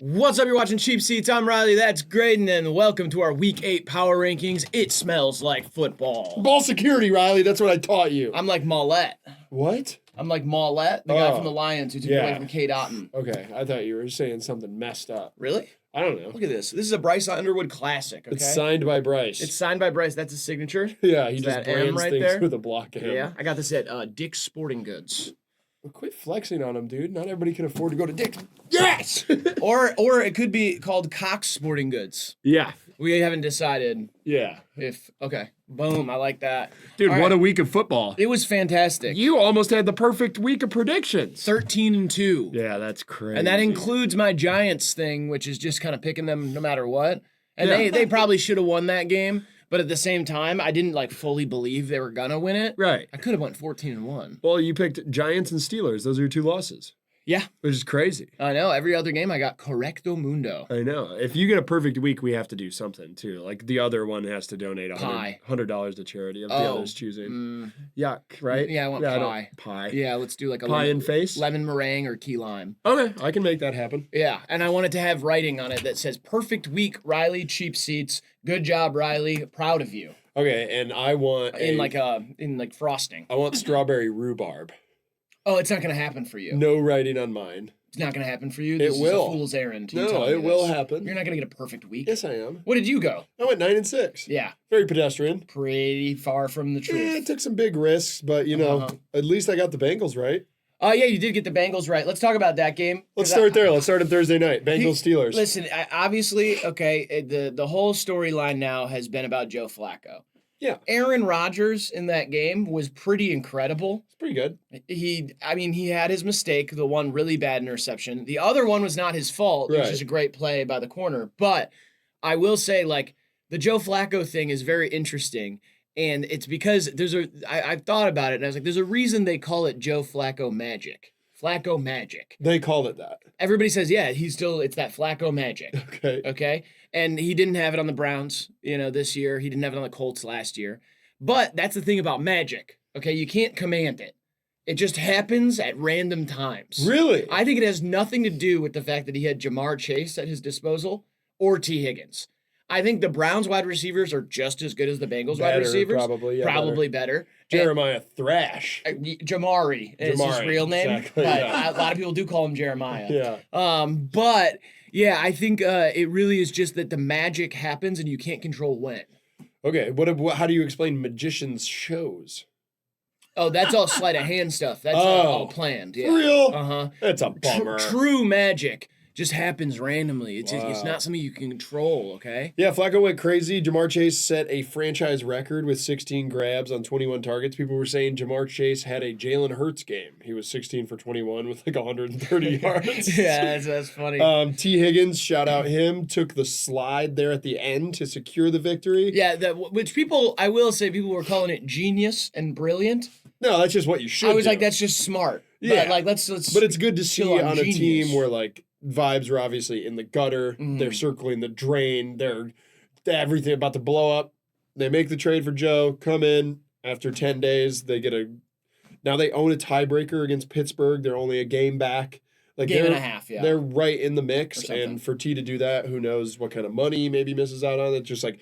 What's up? You're watching Cheap Seats. I'm Riley. That's Graydon, and welcome to our Week 8 Power Rankings. It smells like football. Ball security, Riley. That's what I taught you. I'm like Mollett. What? I'm like Mollett, the guy from the Lions who took away from Kate Otten. Okay, I thought you were saying something messed up. Really? I don't know. Look at this. This is a Bryce Underwood classic, okay? It's signed by Bryce. It's signed by Bryce. That's his signature. Yeah, he Is just that M brands right things there? with a block M. Yeah. I got this at Dick's Sporting Goods. Well, quit flexing on him, dude. Not everybody can afford to go to Dick's. Yes! Or it could be called Cox Sporting Goods. Yeah. We haven't decided Yeah. if... Okay. Boom. I like that. Dude, All what right. a week of football. It was fantastic. You almost had the perfect week of predictions. 13-2. Yeah, that's crazy. And that includes my Giants thing, which is just kind of picking them no matter what. And they probably should have won that game, but at the same time, I didn't like fully believe they were gonna win it. Right. I could have went 14-1. Well, you picked Giants and Steelers. Those are your two losses. Yeah, Which is crazy. I know. Every other game, I got correcto mundo. I know. If you get a perfect week, we have to do something too. Like the other one has to donate $100 to charity of the other's choosing. Yuck, right? Yeah, I want pie. Pie. Yeah, let's do like a Pie and face? lemon meringue or key lime. Okay, I can make that happen. Yeah, and I wanted to have writing on it that says "Perfect week, Riley. Cheap seats. Good job, Riley. Proud of you." Okay, and I want in frosting. I want strawberry rhubarb. Oh, it's not gonna happen for you. No writing on mine. It's not going to happen for you. It This is will. a fool's errand. You No, telling me it will this. happen. You're not going to get a perfect week. Yes, I am. What did you go? I went 9-6. Yeah, Very pedestrian. pretty far from the I truth. took some big risks, but you know, at least I got the Bengals right. Oh, yeah, you did get the Bengals right. Let's talk about that game. Let's start there. Let's start on Thursday night. Bengals Steelers. Listen, obviously, okay, the whole storyline now has been about Joe Flacco. Yeah. Aaron Rodgers in that game was pretty incredible. It's pretty good. He had his mistake, the one really bad interception. The other one was not his fault, which is a great play by the corner. But I will say, like, the Joe Flacco thing is very interesting. And it's because I've thought about it, and I was like, there's a reason they call it Joe Flacco magic. Flacco magic. They called it that. Everybody says, yeah, it's that Flacco magic. Okay. Okay. And he didn't have it on the Browns, this year. He didn't have it on the Colts last year. But that's the thing about magic. Okay. You can't command it. It just happens at random times. Really? I think it has nothing to do with the fact that he had Jamar Chase at his disposal or T. Higgins. I think the Browns wide receivers are just as good as the Bengals wide receivers. Probably better. Jeremiah Thrash. Jamari is his real name. Exactly, but yeah. a lot of people do call him Jeremiah. Yeah. But yeah, I think it really is just that the magic happens and you can't control when. Okay. How do you explain magicians' shows? Oh, that's all sleight of hand stuff. That's all planned. Yeah. Real? Uh-huh. That's a bummer. True magic just happens randomly. It's not something you can control, okay? Yeah, Flacco went crazy. Jamar Chase set a franchise record with 16 grabs on 21 targets. People were saying Jamar Chase had a Jalen Hurts game. He was 16 for 21 with like 130 yards. Yeah, that's funny. T. Higgins, shout out him, took the slide there at the end to secure the victory. Yeah, which I will say, people were calling it genius and brilliant. No, that's just what you should I was do. like, that's just smart. Yeah. But, like, let's. But it's good to see on genius. a team where like vibes are obviously in the gutter. They're circling the drain. They're everything about to blow up. They make the trade for Joe, come in after 10 days. They get now they own a tiebreaker against Pittsburgh. They're only a game back. Like game and a half, yeah. They're right in the mix. And for T to do that, who knows what kind of money he maybe misses out on. It just like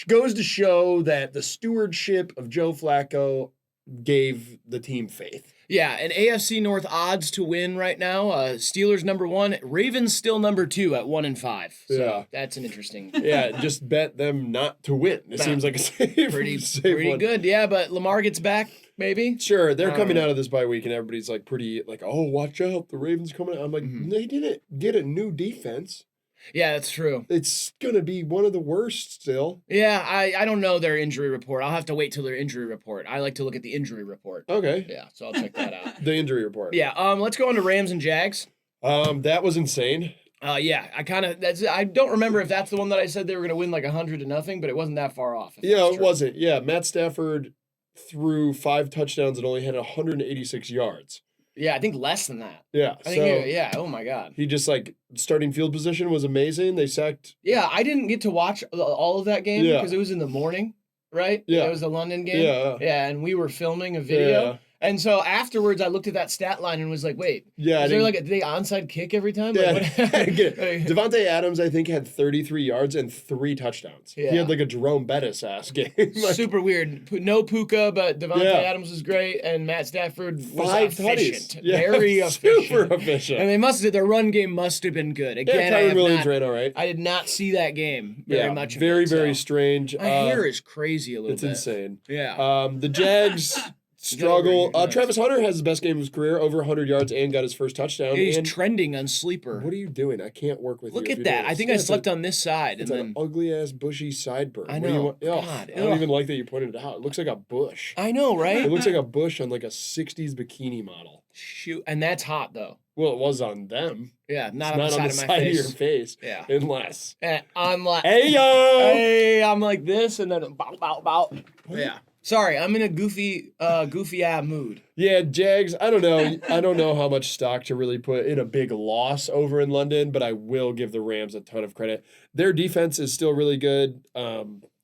goes to show that the stewardship of Joe Flacco gave the team faith. Yeah, and AFC North odds to win right now. Steelers -- 1, Ravens still #2 at 1-5. So that's an interesting. Yeah, just bet them not to win. It seems like a safe, pretty one. good. Yeah, but Lamar gets back, maybe. Sure, they're coming out of this bye week, and everybody's like oh, watch out, the Ravens coming out. I'm like, they didn't get a new defense. Yeah, that's true. It's gonna be one of the worst still. Yeah, I don't know their injury report. I'll have to wait till their injury report. I like to look at the injury report. Okay. Yeah, so I'll check that out. The injury report. Yeah. Let's go on to Rams and Jags. That was insane. Yeah, I don't remember if that's the one that I said they were gonna win like 100-0, but it wasn't that far off. Yeah, it wasn't. Yeah, Matt Stafford threw 5 touchdowns and only had 186 yards. Yeah, I think less than that. Yeah. Oh my God. He just starting field position was amazing. They sacked. Yeah, I didn't get to watch all of that game because it was in the morning, right? Yeah. It was the London game. Yeah. Yeah, and we were filming a video. Yeah. And so afterwards, I looked at that stat line and was like, wait, is there like did they onside kick every time? Yeah, Like, Devontae Adams, I think, had 33 yards and 3 touchdowns. Yeah. He had like a Jerome Bettis-ass game. Super weird. No Puka, but Devontae Adams was great, and Matt Stafford was efficient. Very efficient. Super efficient. And their run game must have been good. Again, Kyren Williams ran all right. I did not see that game very much. Very strange. My hair is crazy a little bit. It's insane. Yeah. The Jags struggle. Travis Hunter has the best game of his career, over 100 yards, and got his first touchdown. He's trending on Sleeper. What are you doing? I can't work with you. Look at that. I think I slept on this side. It's an ugly-ass, bushy sideburn. I know. God. I don't even like that you pointed it out. It looks like a bush. I know, right? It looks like a bush on like a 60s bikini model. Shoot. And that's hot, though. Well, it was on them. Yeah, not on the side of your face. Yeah. Unless. I'm like, hey, yo! Hey, I'm like this, and then bow, bow, bow. Yeah. Sorry, I'm in a goofy mood. Yeah, Jags, I don't know. I don't know how much stock to really put in a big loss over in London, but I will give the Rams a ton of credit. Their defense is still really good.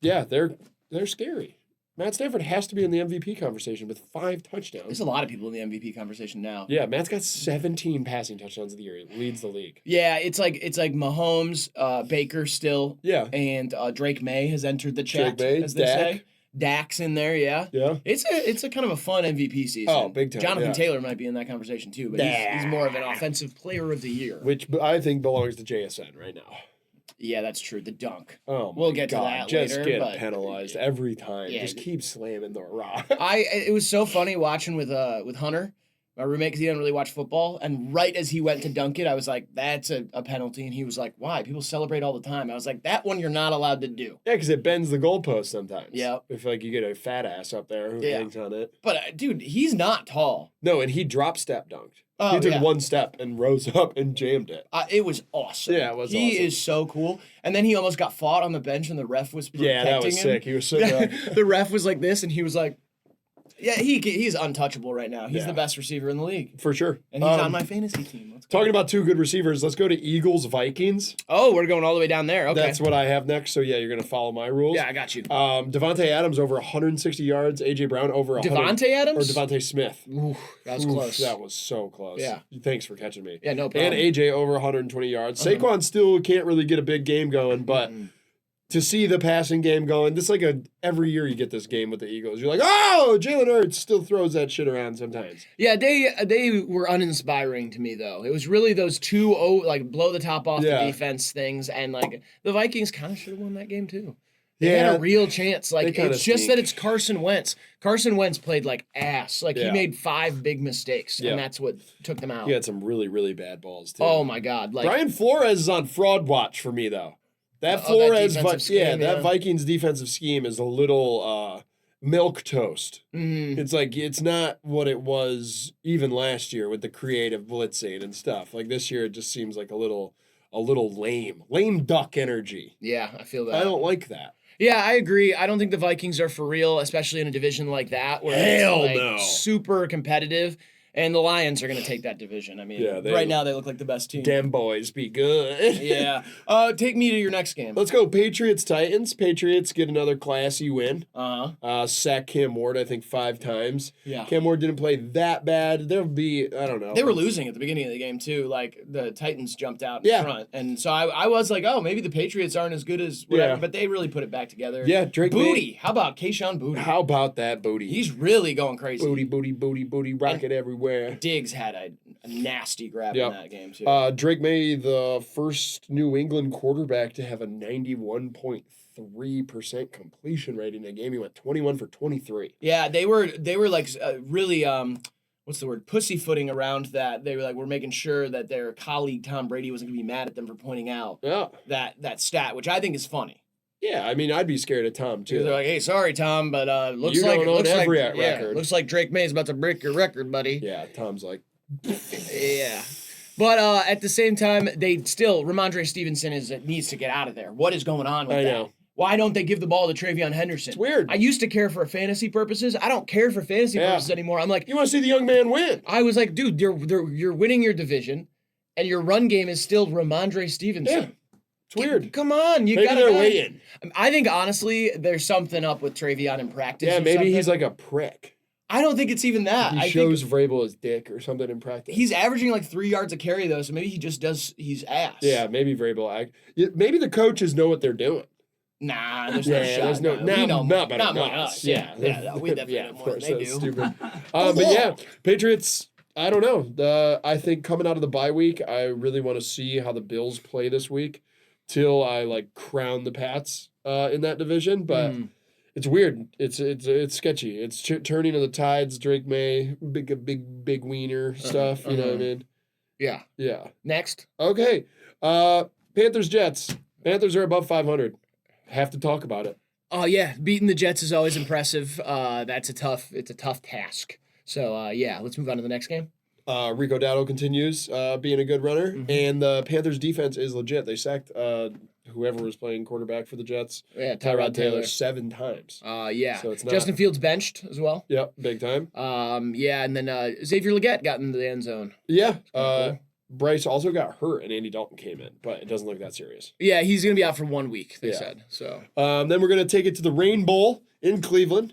They're scary. Matt Stafford has to be in the MVP conversation with 5 touchdowns. There's a lot of people in the MVP conversation now. Yeah, Matt's got 17 passing touchdowns of the year. He leads the league. Yeah, it's like Mahomes, Baker still. Yeah. And Drake May has entered the chat, Drake May, as they say. Dak's in there, yeah. Yeah. It's a kind of a fun MVP season. Oh, big time. Jonathan Taylor might be in that conversation too, but he's more of an offensive player of the year. Which I think belongs to JSN right now. Yeah, that's true. The dunk. Oh, we'll get to that just later. Just get penalized every time. Yeah, just keep slamming the rock. It was so funny watching with Hunter, my roommate, because he didn't really watch football. And right as he went to dunk it, I was like, that's a penalty. And he was like, why? People celebrate all the time. I was like, that one you're not allowed to do. Yeah, because it bends the goalpost sometimes. Yeah. If you get a fat ass up there who hangs on it. But, dude, he's not tall. No, and he drop step dunked. Oh, he took one step and rose up and jammed it. It was awesome. Yeah, it was awesome. He is so cool. And then he almost got fought on the bench and the ref was protecting him. Yeah, that was sick. He was so good. The ref was like this and he was like, yeah, he's untouchable right now. He's the best receiver in the league. For sure. And he's on my fantasy team. Talking about 2 good receivers, let's go to Eagles-Vikings. Oh, we're going all the way down there. Okay. That's what I have next. So, yeah, you're going to follow my rules. Yeah, I got you. Devontae Adams over 160 yards. A.J. Brown over 100. Devontae Adams? Or Devontae Smith. Ooh, that was close. That was so close. Yeah. Thanks for catching me. Yeah, no problem. And A.J. over 120 yards. Saquon still can't really get a big game going, but... To see the passing game going, this is like every year you get this game with the Eagles. You're like, oh, Jalen Hurts still throws that shit around sometimes. Yeah, they were uninspiring to me though. It was really those 2 blow the top off the defense things, and like the Vikings kind of should have won that game too. They had a real chance. Like it's just that it's Carson Wentz. Carson Wentz played like ass. Like he made 5 big mistakes, and that's what took them out. He had some really, really bad balls too. Oh my God! Like Brian Flores is on fraud watch for me though. That Vikings defensive scheme is a little milk toast. Mm-hmm. It's like it's not what it was even last year with the creative blitzing and stuff. Like this year, it just seems like a little lame duck energy. Yeah, I feel that. I don't like that. Yeah, I agree. I don't think the Vikings are for real, especially in a division like that where it's super competitive. And the Lions are going to take that division. I mean, right now they look like the best team. Damn boys, be good. Yeah. Take me to your next game. Let's go Patriots Titans. Patriots get another classy win. Sack Cam Ward, I think 5 times. Yeah. Cam Ward didn't play that bad. There'll be, I don't know. They were losing at the beginning of the game too. Like the Titans jumped out in front, and so I was like, oh, maybe the Patriots aren't as good as whatever. But they really put it back together. Yeah, Drake Booty. How about Kayshon Booty? How about that Booty? He's really going crazy. Booty, rocket everywhere. Diggs had a nasty grab in that game too. Drake May, the first New England quarterback to have a 91.3% completion rate in a game. He went 21 for 23. Yeah, they were like really what's the word? Pussyfooting around that. They were like, we're making sure that their colleague Tom Brady wasn't going to be mad at them for pointing out that stat, which I think is funny. Yeah, I mean, I'd be scared of Tom too. They're like, "Hey, sorry, Tom, but looks you like don't own every record. Looks like Drake May's about to break your record, buddy." Yeah, Tom's like, yeah. But at the same time, Ramondre Stevenson needs to get out of there. What is going on with that? I know. Why don't they give the ball to Travion Henderson? It's weird. I used to care for fantasy purposes. I don't care for fantasy purposes anymore. I'm like, you want to see the young man win? I was like, dude, you're winning your division, and your run game is still Ramondre Stevenson. Yeah. It's weird. Come on, maybe they're waiting. I think honestly, there's something up with Travion in practice. Yeah, maybe he's like a prick. I don't think it's even that. He shows Vrabel his dick or something in practice. He's averaging like 3 yards a carry, though, so maybe he just does he's ass. Yeah, maybe Vrabel. Maybe the coaches know what they're doing. Nah, there's no shot. There's no, not better than us. Yeah, we definitely know more than they do. Stupid. But yeah, Patriots, I don't know. I think coming out of the bye week, I really want to see how the Bills play this week till I like crown the Pats in that division. But it's weird. It's sketchy. It's turning of the tides. Drake May, big wiener stuff. You know what I mean? Yeah. Yeah. Next. Okay. Panthers Jets. Panthers are above 500. Have to talk about it. Oh yeah, beating the Jets is always impressive. It's a tough task. So yeah, let's move on to the next game. Rico Dowdle continues being a good runner, and the Panthers defense is legit. They sacked whoever was playing quarterback for the Jets. Yeah, Tyrod Taylor 7 times. Yeah. So it's not... Justin Fields benched as well. Yep, big time. Yeah, and then Xavier Legette got into the end zone. Yeah. Cool. Bryce also got hurt, and Andy Dalton came in, but it doesn't look that serious. Yeah, he's going to be out for 1 week, they said. So then we're going to take it to the Rain Bowl in Cleveland.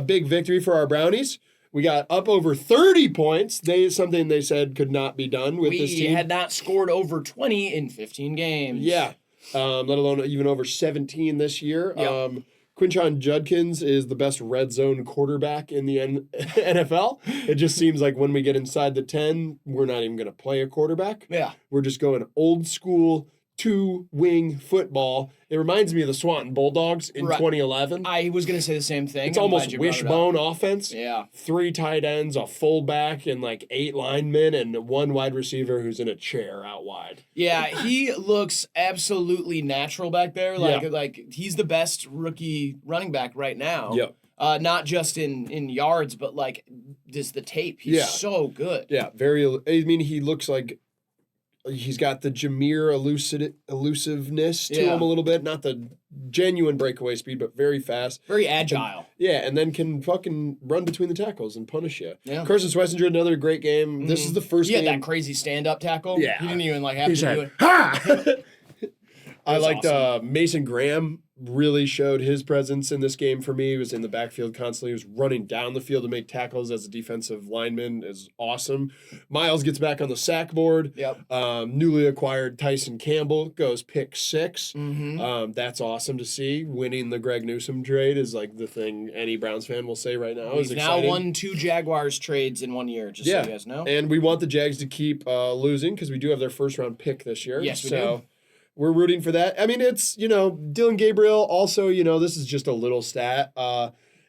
Big victory for our Brownies. We got up over 30 points. Something they said could not be done with this team. We had not scored over 20 in 15 games. Yeah, let alone even over 17 this year. Yep. Quinshon Judkins is the best red zone quarterback in the NFL. It just seems like when we get inside the 10, we're not even going to play a quarterback. Yeah. We're just going old school 2-wing football. It reminds me of the Swanton Bulldogs in 2011. I was going to say the same thing. It's almost wishbone offense. Yeah. 3 tight ends, a fullback, and like 8 linemen, and 1 wide receiver who's in a chair out wide. Yeah, he looks absolutely natural back there. Like he's the best rookie running back right now. Yep. Not just in yards, but like just the tape. He's so good. Yeah, he looks like he's got the Jameer elusiveness to him a little bit. Not the genuine breakaway speed, but very fast. Very agile. And then can fucking run between the tackles and punish you. Yeah. Carson Schwarzenegger, another great game. Mm-hmm. This is the first game. Yeah, that crazy stand-up tackle. Yeah. He didn't even have to do it. Ha! I liked awesome. Mason Graham really showed his presence in this game for me. He was in the backfield constantly. He was running down the field to make tackles as a defensive lineman. Is awesome. Miles gets back on the sack board. Yep. Newly acquired Tyson Campbell goes pick 6. Mm-hmm. That's awesome to see. Winning the Greg Newsome trade is like the thing any Browns fan will say right now. He's now won 2 Jaguars trades in 1 year, just so you guys know. And we want the Jags to keep losing because we do have their first round pick this year. Yes, we do. We're rooting for that. I mean, it's, Dylan Gabriel also, this is just a little stat,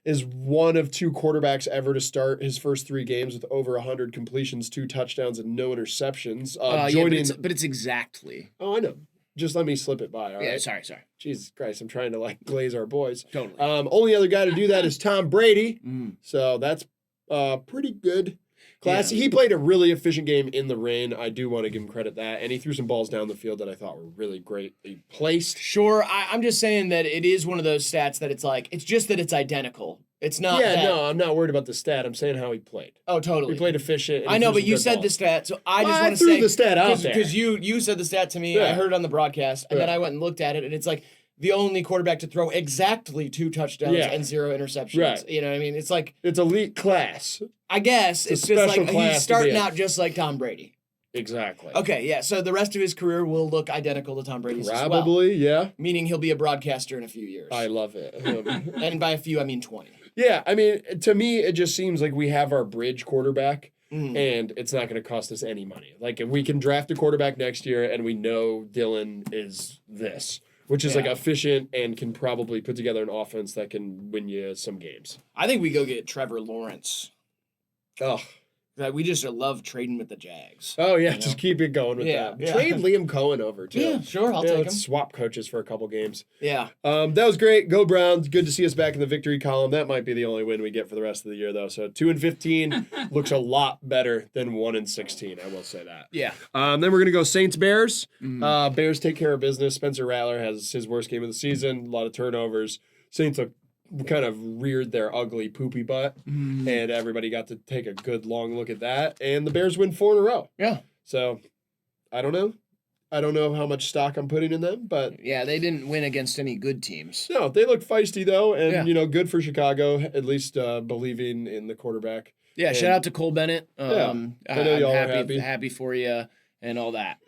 is one of 2 quarterbacks ever to start his first 3 games with over 100 completions, 2 touchdowns, and no interceptions. But it's exactly. Oh, I know. Just let me slip it by, all right? Yeah, sorry. Jesus Christ, I'm trying to, glaze our boys. Totally. Only other guy to do that is Tom Brady. So that's pretty good. Classy. He played a really efficient game in the rain. I do want to give him credit that. And he threw some balls down the field that I thought were really greatly placed. Sure. I'm just saying that it is one of those stats that it's just that it's identical. It's not. Yeah, no, I'm not worried about the stat. I'm saying how he played. Oh, totally. He played efficient. I know, but you said the stat, so I just want to say. I threw the stat out there. Because you said the stat to me. Yeah. I heard it on the broadcast, and then I went and looked at it, and it's like the only quarterback to throw exactly 2 touchdowns and 0 interceptions. Right. You know what I mean? It's like... It's elite class. I guess. It's just like he's starting out just like Tom Brady. Exactly. Okay, yeah. So the rest of his career will look identical to Tom Brady's Probably, yeah. Meaning he'll be a broadcaster in a few years. I love it. And by a few, I mean 20. Yeah, I mean, to me, it just seems like we have our bridge quarterback, and it's not going to cost us any money. Like, if we can draft a quarterback next year, and we know Dylan is this, which is efficient and can probably put together an offense that can win you some games. I think we go get Trevor Lawrence. Oh. We just love trading with the Jags. Oh, yeah, just keep it going with that. Yeah. Trade Liam Cohen over, too. Yeah, sure, I'll take him. Let's swap coaches for a couple games. Yeah. That was great. Go Browns. Good to see us back in the victory column. That might be the only win we get for the rest of the year, though. So 2-15 looks a lot better than 1-16. I will say that. Yeah. Then we're going to go Saints-Bears. Bears take care of business. Spencer Rattler has his worst game of the season. A lot of turnovers. Saints look kind of reared their ugly poopy butt, and everybody got to take a good long look at that. And the Bears win 4 in a row. Yeah. So, I don't know. I don't know how much stock I'm putting in them, but Yeah, they didn't win against any good teams. no, they look feisty though, and good for Chicago, at least believing in the quarterback. Yeah, and, shout out to Cole Bennett. I know y'all are happy for you and all that.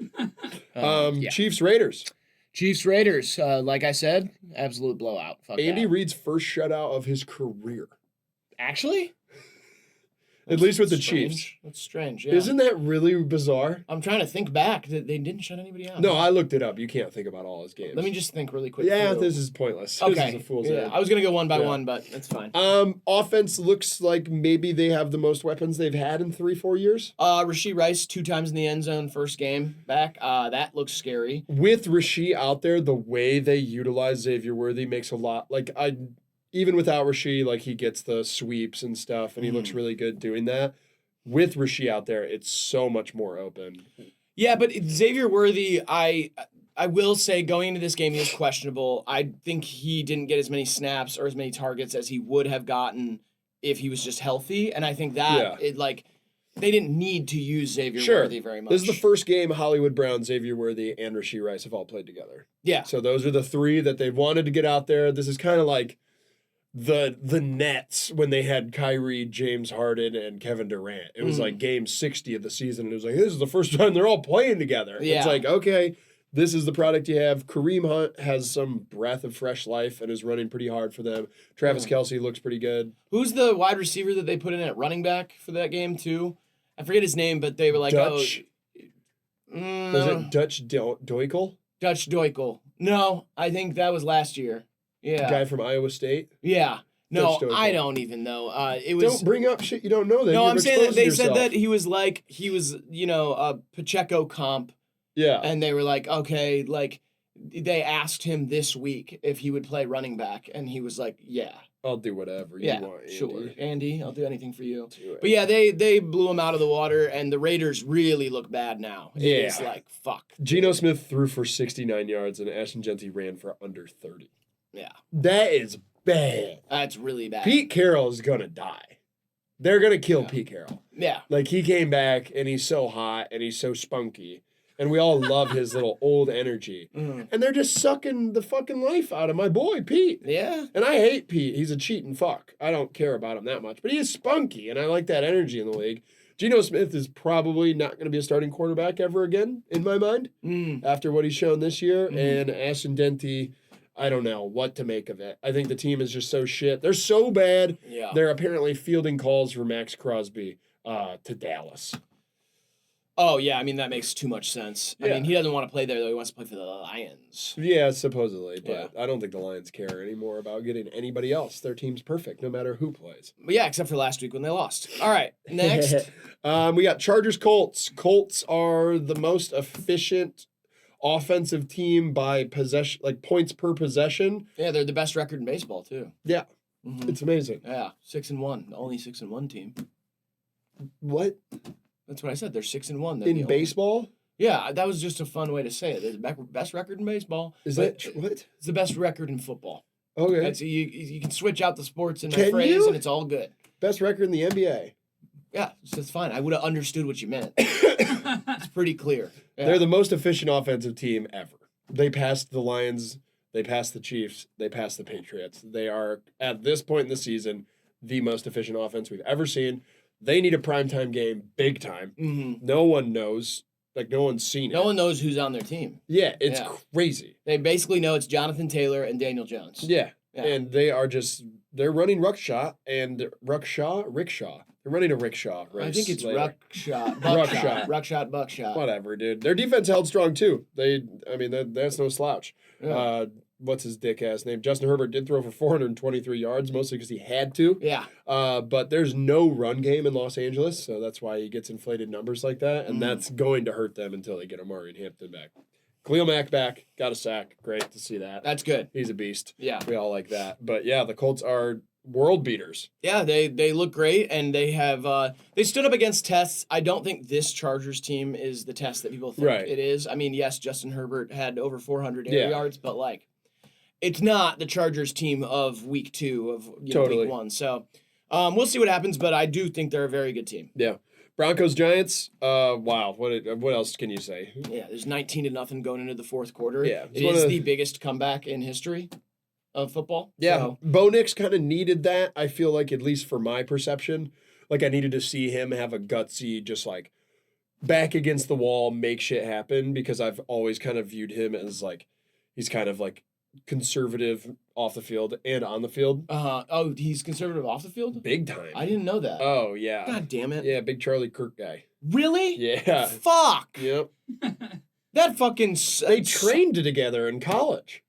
Chiefs Raiders. Chiefs Raiders. Like I said, absolute blowout. Fuck Andy that. Reid's first shutout of his career. Actually? At least with the strange. Chiefs. That's strange, yeah. Isn't that really bizarre? I'm trying to think back. They didn't shut anybody out. No, I looked it up. You can't think about all his games. Let me just think really quick. Yeah, this is pointless. Okay. This is a fool's errand. I was going to go one by one, but it's fine. Offense looks like maybe they have the most weapons they've had in 3-4 years. Rasheed Rice 2 times in the end zone first game back. That looks scary. With Rasheed out there, the way they utilize Xavier Worthy makes a lot. Even without Rasheed, he gets the sweeps and stuff, and he looks really good doing that. With Rasheed out there, it's so much more open. Yeah, but Xavier Worthy, I will say going into this game, he was questionable. I think he didn't get as many snaps or as many targets as he would have gotten if he was just healthy. And I think that they didn't need to use Xavier Worthy very much. This is the first game Hollywood Brown, Xavier Worthy, and Rasheed Rice have all played together. Yeah. So those are the 3 that they've wanted to get out there. This is kind of like the Nets when they had Kyrie, James Harden, and Kevin Durant. It was like game 60 of the season, and it was like, this is the first time they're all playing together. Yeah. It's like, okay, this is the product you have. Kareem Hunt has some breath of fresh life and is running pretty hard for them. Travis Kelce looks pretty good. Who's the wide receiver that they put in at running back for that game, too? I forget his name, but they were like, Dutch. Was it Dutch Doikel? Dutch Doikel. No, I think that was last year. Yeah. Guy from Iowa State? Yeah. No, I don't even know. It was. Don't bring up shit you don't know. Then no, I'm saying that they yourself. said that he was a Pacheco comp. Yeah. And they were like, okay, they asked him this week if he would play running back, and he was like, yeah. I'll do whatever you want, Andy. Sure. Andy, I'll do anything for you. But yeah, they blew him out of the water, and the Raiders really look bad now. It's like, fuck. Geno Smith threw for 69 yards, and Ashton Jeanty ran for under 30. Yeah. That is bad. That's really bad. Pete Carroll is going to die. They're going to kill Pete Carroll. Yeah. He came back, and he's so hot, and he's so spunky. And we all love his little old energy. And they're just sucking the fucking life out of my boy, Pete. Yeah. And I hate Pete. He's a cheating fuck. I don't care about him that much. But he is spunky, and I like that energy in the league. Geno Smith is probably not going to be a starting quarterback ever again, in my mind, after what he's shown this year. And Ashton Jeanty, I don't know what to make of it. I think the team is just so shit. They're so bad. Yeah. They're apparently fielding calls for Max Crosby to Dallas. Oh, yeah. I mean, that makes too much sense. Yeah. I mean, he doesn't want to play there, though. He wants to play for the Lions. Yeah, supposedly. But I don't think the Lions care anymore about getting anybody else. Their team's perfect, no matter who plays. But yeah, except for last week when they lost. All right, next. We got Chargers Colts. Colts are the most efficient offensive team by possession, points per possession. Yeah, they're the best record in baseball, too. Yeah. It's amazing. Yeah, 6-1. The only 6-1 team. What? That's what I said. They're 6-1. In baseball? Yeah, that was just a fun way to say it. They're the best record in baseball. Is that what? It's the best record in football. Okay. You can switch out the sports in that phrase, and it's all good. Best record in the NBA. Yeah, so it's fine. I would have understood what you meant. It's pretty clear. Yeah. They're the most efficient offensive team ever. They passed the Lions. They passed the Chiefs. They passed the Patriots. They are, at this point in the season, the most efficient offense we've ever seen. They need a primetime game big time. No one knows. No one's seen it. No one knows who's on their team. Yeah, it's crazy. They basically know it's Jonathan Taylor and Daniel Jones. Yeah. And they are they're running rickshaw. They're running a rickshaw race. I think it's ruckshot, buckshot. Whatever, dude. Their defense held strong, too. That's no slouch. Yeah. What's his dick ass name? Justin Herbert did throw for 423 yards, mostly because he had to. Yeah. But there's no run game in Los Angeles, so that's why he gets inflated numbers like that, and that's going to hurt them until they get Amari and Hampton back. Khalil Mack back, got a sack. Great to see that. That's good. He's a beast. Yeah. We all like that. But yeah, the Colts are world beaters. Yeah, they look great, and they have they stood up against tests. I don't think this Chargers team is the test that people think it is. I mean, yes, Justin Herbert had over 400 air yards, but it's not the Chargers team of week 2 of week 1. So we'll see what happens, but I do think they're a very good team. Yeah. Broncos Giants. Wow. What else can you say? Yeah, there's 19-0 going into the fourth quarter. Yeah, it is the biggest comeback in history of football. Yeah, so. Bo Nix kind of needed that. I feel like, at least for my perception, like I needed to see him have a gutsy, just like back against the wall, make shit happen, because I've always kind of viewed him as like he's kind of like conservative off the field and on the field. Oh, he's conservative off the field? Big time. I didn't know that. Oh, yeah. God damn it. Yeah, big Charlie Kirk guy. Really? Yeah. Fuck. Yep. That fucking... They trained together in college.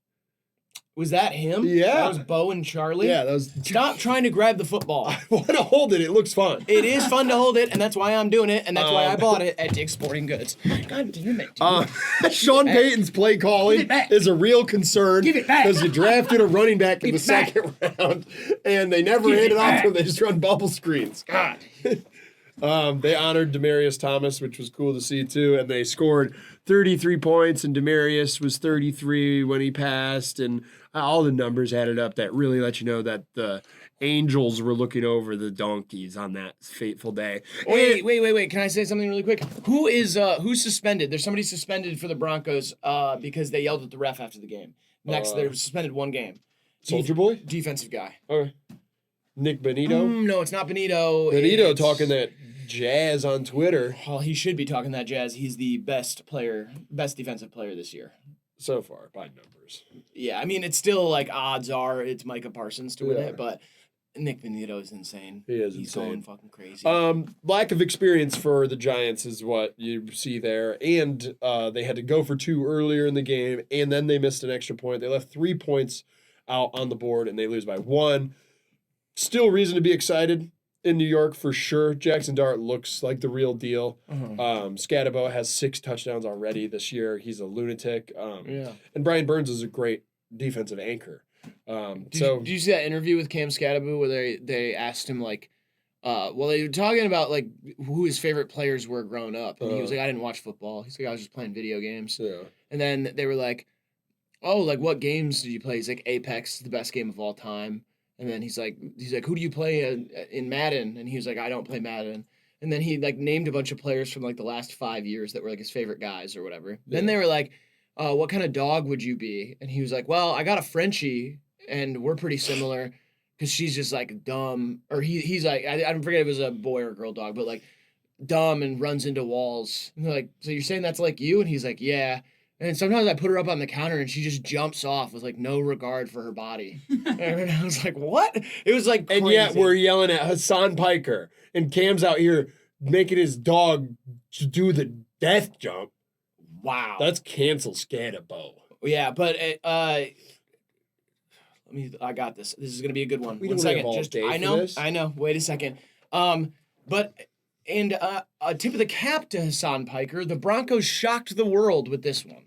Was that him? Yeah. That was Bo and Charlie? Yeah, that was... Stop trying to grab the football. I want to hold it. It looks fun. It is fun to hold it, and that's why I'm doing it, and that's why I bought it at Dick's Sporting Goods. God damn it. Sean Payton's play calling is a real concern. Give it back. Because you drafted a running back in the second round, and they never hand it off to him. They just run bubble screens. God. They honored Demaryius Thomas, which was cool to see, too, and they scored 33 points, and Demaryius was 33 when he passed, and all the numbers added up that really let you know that the angels were looking over the donkeys on that fateful day. Wait. Can I say something really quick? Who's suspended? There's somebody suspended for the Broncos because they yelled at the ref after the game. Next, they were suspended one game. Soldier Boy? Defensive guy. Okay. Nick Benito? No, it's not Benito. Benito talking that jazz on Twitter. Well, he should be talking that jazz. He's the best defensive player this year. So far, by numbers. Yeah, I mean, it's still like odds are it's Micah Parsons to win it, but Nick Benito is insane. He's insane. Going fucking crazy. Lack of experience for the Giants is what you see there. And they had to go for 2 earlier in the game, and then they missed an extra point. They left 3 points out on the board, and they lose by 1. Still reason to be excited in New York for sure. Jackson Dart looks like the real deal. Scatabo has 6 touchdowns already this year. He's a lunatic. And Brian Burns is a great defensive anchor. Did you see that interview with Cam Scatabo where they asked him like, they were talking about like who his favorite players were growing up, and he was like, I didn't watch football. He's like, I was just playing video games. Yeah. And then they were like, oh, like what games did you play? He's like, Apex is the best game of all time. And then he's like, who do you play in Madden? And he was like, I don't play Madden. And then he like named a bunch of players from like the last 5 years that were like his favorite guys or whatever. Yeah. Then they were like, what kind of dog would you be? And he was like, well, I got a Frenchie and we're pretty similar because she's just like dumb. Or he's like, I don't forget if it was a boy or a girl dog, but like dumb and runs into walls. And they're like, so you're saying that's like you? And he's like, yeah. And sometimes I put her up on the counter and she just jumps off with like no regard for her body. And I was like, what? It was like crazy. And yet we're yelling at Hassan Piker and Cam's out here making his dog do the death jump. Wow. That's cancel Scatabo. Yeah, but I got this. This is gonna be a good one. We One don't second. have all Just day I for know. this. I know. Wait a second. A tip of the cap to Hassan Piker. The Broncos shocked the world with this one.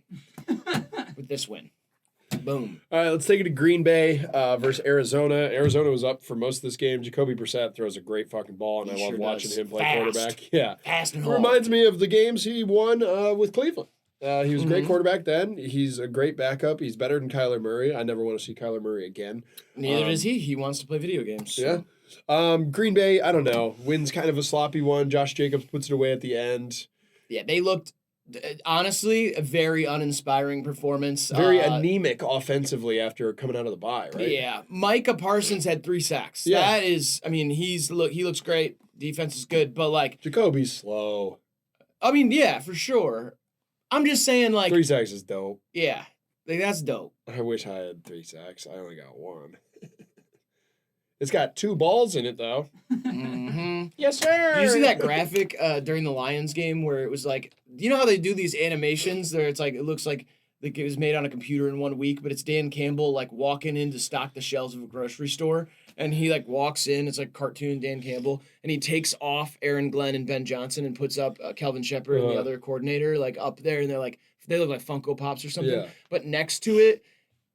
With this win. Boom. All right, let's take it to Green Bay versus Arizona. Arizona was up for most of this game. Jacoby Brissett throws a great fucking ball, and I love watching him play quarterback. Yeah. Fast and It hard. reminds me of the games he won with Cleveland. He was a great quarterback then. He's a great backup. He's better than Kyler Murray. I never want to see Kyler Murray again. Neither does he. He wants to play video games. So. Yeah. Green Bay, I don't know. Wins kind of a sloppy one. Josh Jacobs puts it away at the end. Yeah, they looked, honestly, a very uninspiring performance. Very anemic offensively after coming out of the bye, right? Yeah. Micah Parsons had 3 sacks. Yeah. That is, I mean, he looks great. Defense is good, but like. Jacoby's slow. I mean, yeah, for sure. I'm just saying, like. 3 sacks is dope. Yeah. Like, that's dope. I wish I had 3 sacks. I only got 1. It's got 2 balls in it, though. Mm-hmm. Yes, sir. Did you see that graphic during the Lions game where it was like, you know how they do these animations where it's like, it looks like it was made on a computer in 1 week, but it's Dan Campbell like walking in to stock the shelves of a grocery store. And he like walks in, it's like cartoon Dan Campbell, and he takes off Aaron Glenn and Ben Johnson and puts up Kelvin Shepard and the other coordinator like up there. And they're like, they look like Funko Pops or something. Yeah. But next to it,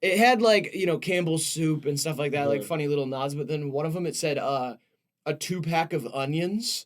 it had like, you know, Campbell's soup and stuff like that, like funny little nods. But then one of them, it said a 2-pack of onions,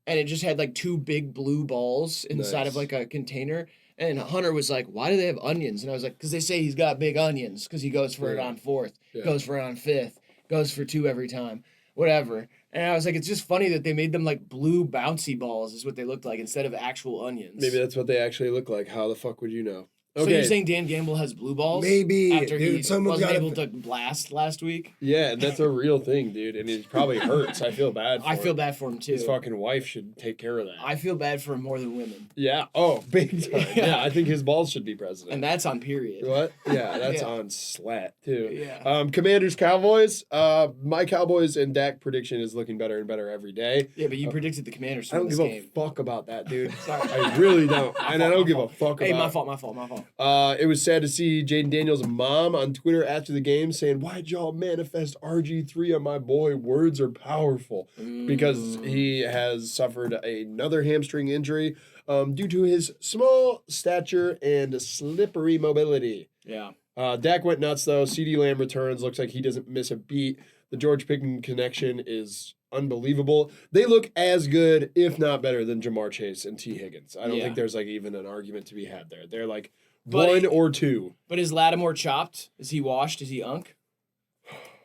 and it just had like 2 big blue balls inside of like a container. And Hunter was like, why do they have onions? And I was like, because they say he's got big onions because he goes for it on 4th, goes for it on 5th, goes for 2 every time, whatever. And I was like, it's just funny that they made them like blue bouncy balls is what they looked like instead of actual onions. Maybe that's what they actually look like. How the fuck would you know? So you're saying Dan Gamble has blue balls? Maybe. After dude, he wasn't able to blast last week? Yeah, that's a real thing, dude. And it probably hurts. I feel bad for him. I feel bad for him, too. His fucking wife should take care of that. I feel bad for him more than women. Yeah. Oh, big time. Yeah, I think his balls should be president. And that's on period. What? Yeah, that's on slat, too. Yeah. Commanders, Cowboys. My Cowboys and Dak prediction is looking better and better every day. Yeah, but you predicted the Commanders to I win don't this give game. a fuck about that, dude. Sorry. I really don't. And I don't give a fuck about Hey, my fault. It was sad to see Jaden Daniels' mom on Twitter after the game saying, "Why'd y'all manifest RG3 on my boy? Words are powerful." Because he has suffered another hamstring injury due to his small stature and slippery mobility. Yeah. Dak went nuts, though. CeeDee Lamb returns. Looks like he doesn't miss a beat. The George Pickens connection is unbelievable. They look as good, if not better, than Jamar Chase and T. Higgins. I don't think there's like even an argument to be had there. They're like one or two. But is Lattimore chopped? Is he washed? Is he unk?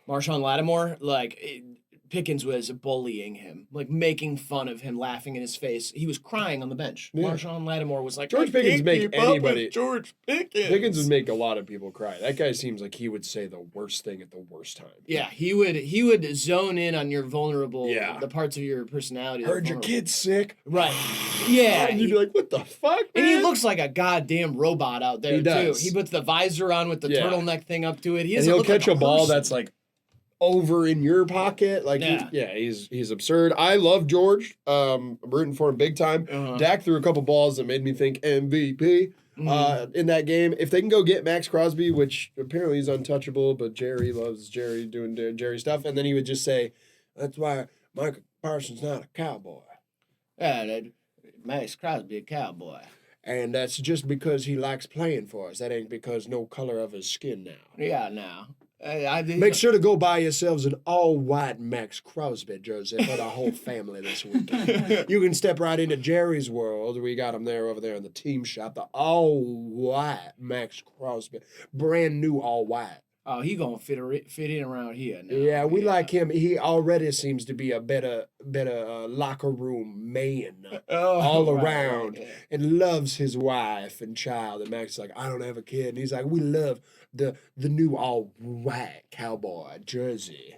Marshawn Lattimore, Pickens was bullying him, making fun of him, laughing in his face. He was crying on the bench. Yeah. Marshawn Lattimore was like, George Pickens make anybody. George Pickens. Pickens would make a lot of people cry. That guy seems like he would say the worst thing at the worst time. Yeah, he would zone in on your vulnerable, the parts of your personality. Heard your kid's sick. Right. Yeah. And you'd be like, what the fuck, man? And he looks like a goddamn robot out there, too. He puts the visor on with the turtleneck thing up to it. He'll catch a ball that's like over in your pocket. He's absurd. I love George. I'm rooting for him big time. Dak threw a couple balls that made me think MVP in that game. If they can go get Max Crosby, which apparently he's untouchable, but Jerry loves Jerry doing Jerry stuff, and then he would just say, "That's why Michael Parsons not a Cowboy." Yeah, Max Crosby a Cowboy. And that's just because he likes playing for us. That ain't because no color of his skin now. Yeah, now. Make sure to go buy yourselves an all-white Max Crosby jersey for the whole family this weekend. You can step right into Jerry's world. We got him over there in the team shop. The all-white Max Crosby. Brand new all-white. Oh, he gonna fit in around here now. Yeah, we like him. He already seems to be a better locker room man all around, and loves his wife and child. And Max is like, I don't have a kid, and he's like, we love the new all white Cowboy jersey.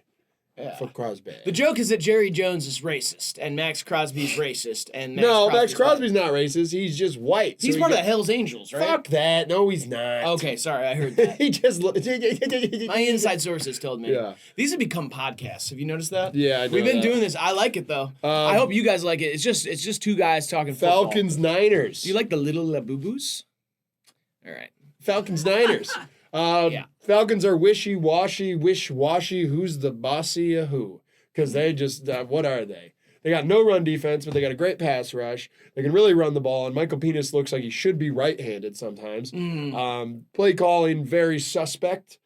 Yeah. For Crosby. The joke is that Jerry Jones is racist and Max Crosby's racist. And Max Crosby's not racist. He's just white. He's part of the Hells Angels, right? Fuck that. No, he's not. Okay, sorry, I heard that. He just my inside sources told me. Yeah. These have become podcasts. Have you noticed that? Yeah, I know. We've been doing this. I like it though. I hope you guys like it. It's just two guys talking football. Falcons Niners. Do you like the little Labubus? All right. Falcons Niners. Falcons are wishy-washy, wish-washy. Who's the bossy of who? Because they just, what are they? They got no run defense, but they got a great pass rush. They can really run the ball, and Michael Penis looks like he should be right-handed sometimes. Play calling, very suspect.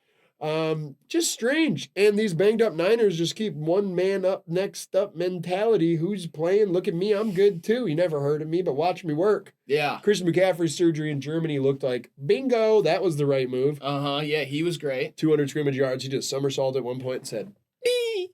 Just strange. And these banged-up Niners just keep one man up, next up mentality. Who's playing? Look at me, I'm good too. You never heard of me, but watch me work. Yeah. Christian McCaffrey's surgery in Germany looked like bingo. That was the right move. Yeah, he was great. 200 scrimmage yards. He just somersaulted at one point and said, "Bee."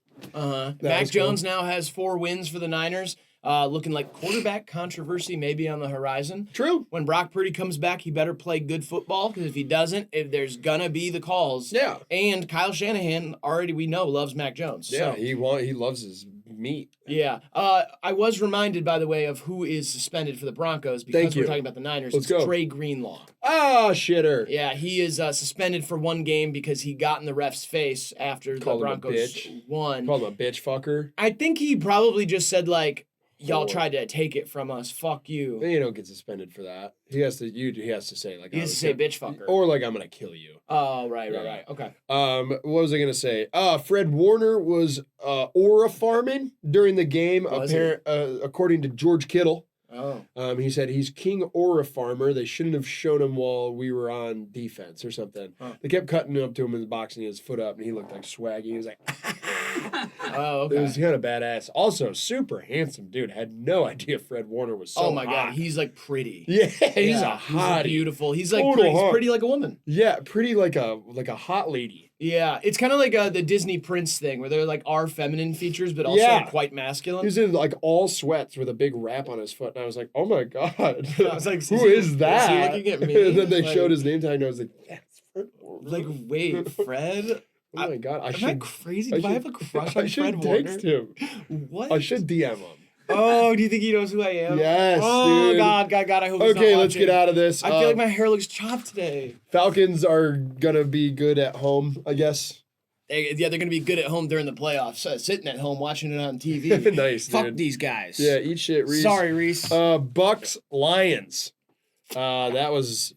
Mac Jones now has 4 wins for the Niners. Looking like quarterback controversy maybe on the horizon. True. When Brock Purdy comes back, he better play good football, because if he doesn't, there's gonna be the calls. Yeah. And Kyle Shanahan already, we know, loves Mac Jones. Yeah, so. he loves his meat. Yeah. I was reminded, by the way, of who is suspended for the Broncos because we're talking about the Niners. Let's go. Dre Greenlaw. Ah, shitter. Yeah, he is suspended for 1 game because he got in the ref's face after the Broncos won. Called him a bitch fucker. I think he probably just said, y'all tried to take it from us. Fuck you. Then you don't get suspended for that. He has to say he has to say bitch fucker. Or I'm gonna kill you. Oh, right. Okay. What was I gonna say? Fred Warner was aura farming during the game, according to George Kittle. Oh. He said he's king aura farmer. They shouldn't have shown him while we were on defense or something. Huh. They kept cutting up to him in the box, and he had his foot up, and he looked like swaggy. He was like, oh, okay. It was kind of badass. Also, super handsome dude. Had no idea Fred Warner was so hot. Oh my god, he's pretty. Yeah, he's a hottie. He's beautiful. He's pretty like a woman. Yeah, pretty like a hot lady. Yeah, it's kind of like the Disney Prince thing where there like are feminine features, but also quite masculine. He was in like all sweats with a big wrap on his foot, and I was like, "Oh my god!" I was like, "Who is that?" Is he looking at me? And then they showed his name tag, and I was like, "Yes, Fred Warner." Like, wait, Fred? Oh my god! Am I crazy? Do I have a crush on Fred Warner? I should text him. What? I should DM him. Oh, do you think he knows who I am? Yes, oh, dude. God, I hope he's not Okay, let's get out of this. I feel like my hair looks chopped today. Falcons are gonna be good at home, I guess. They're going to be good at home during the playoffs, sitting at home watching it on TV. Nice, Fuck dude. these guys. Yeah, eat shit, Reese. Sorry, Reese. Bucs, Lions. That was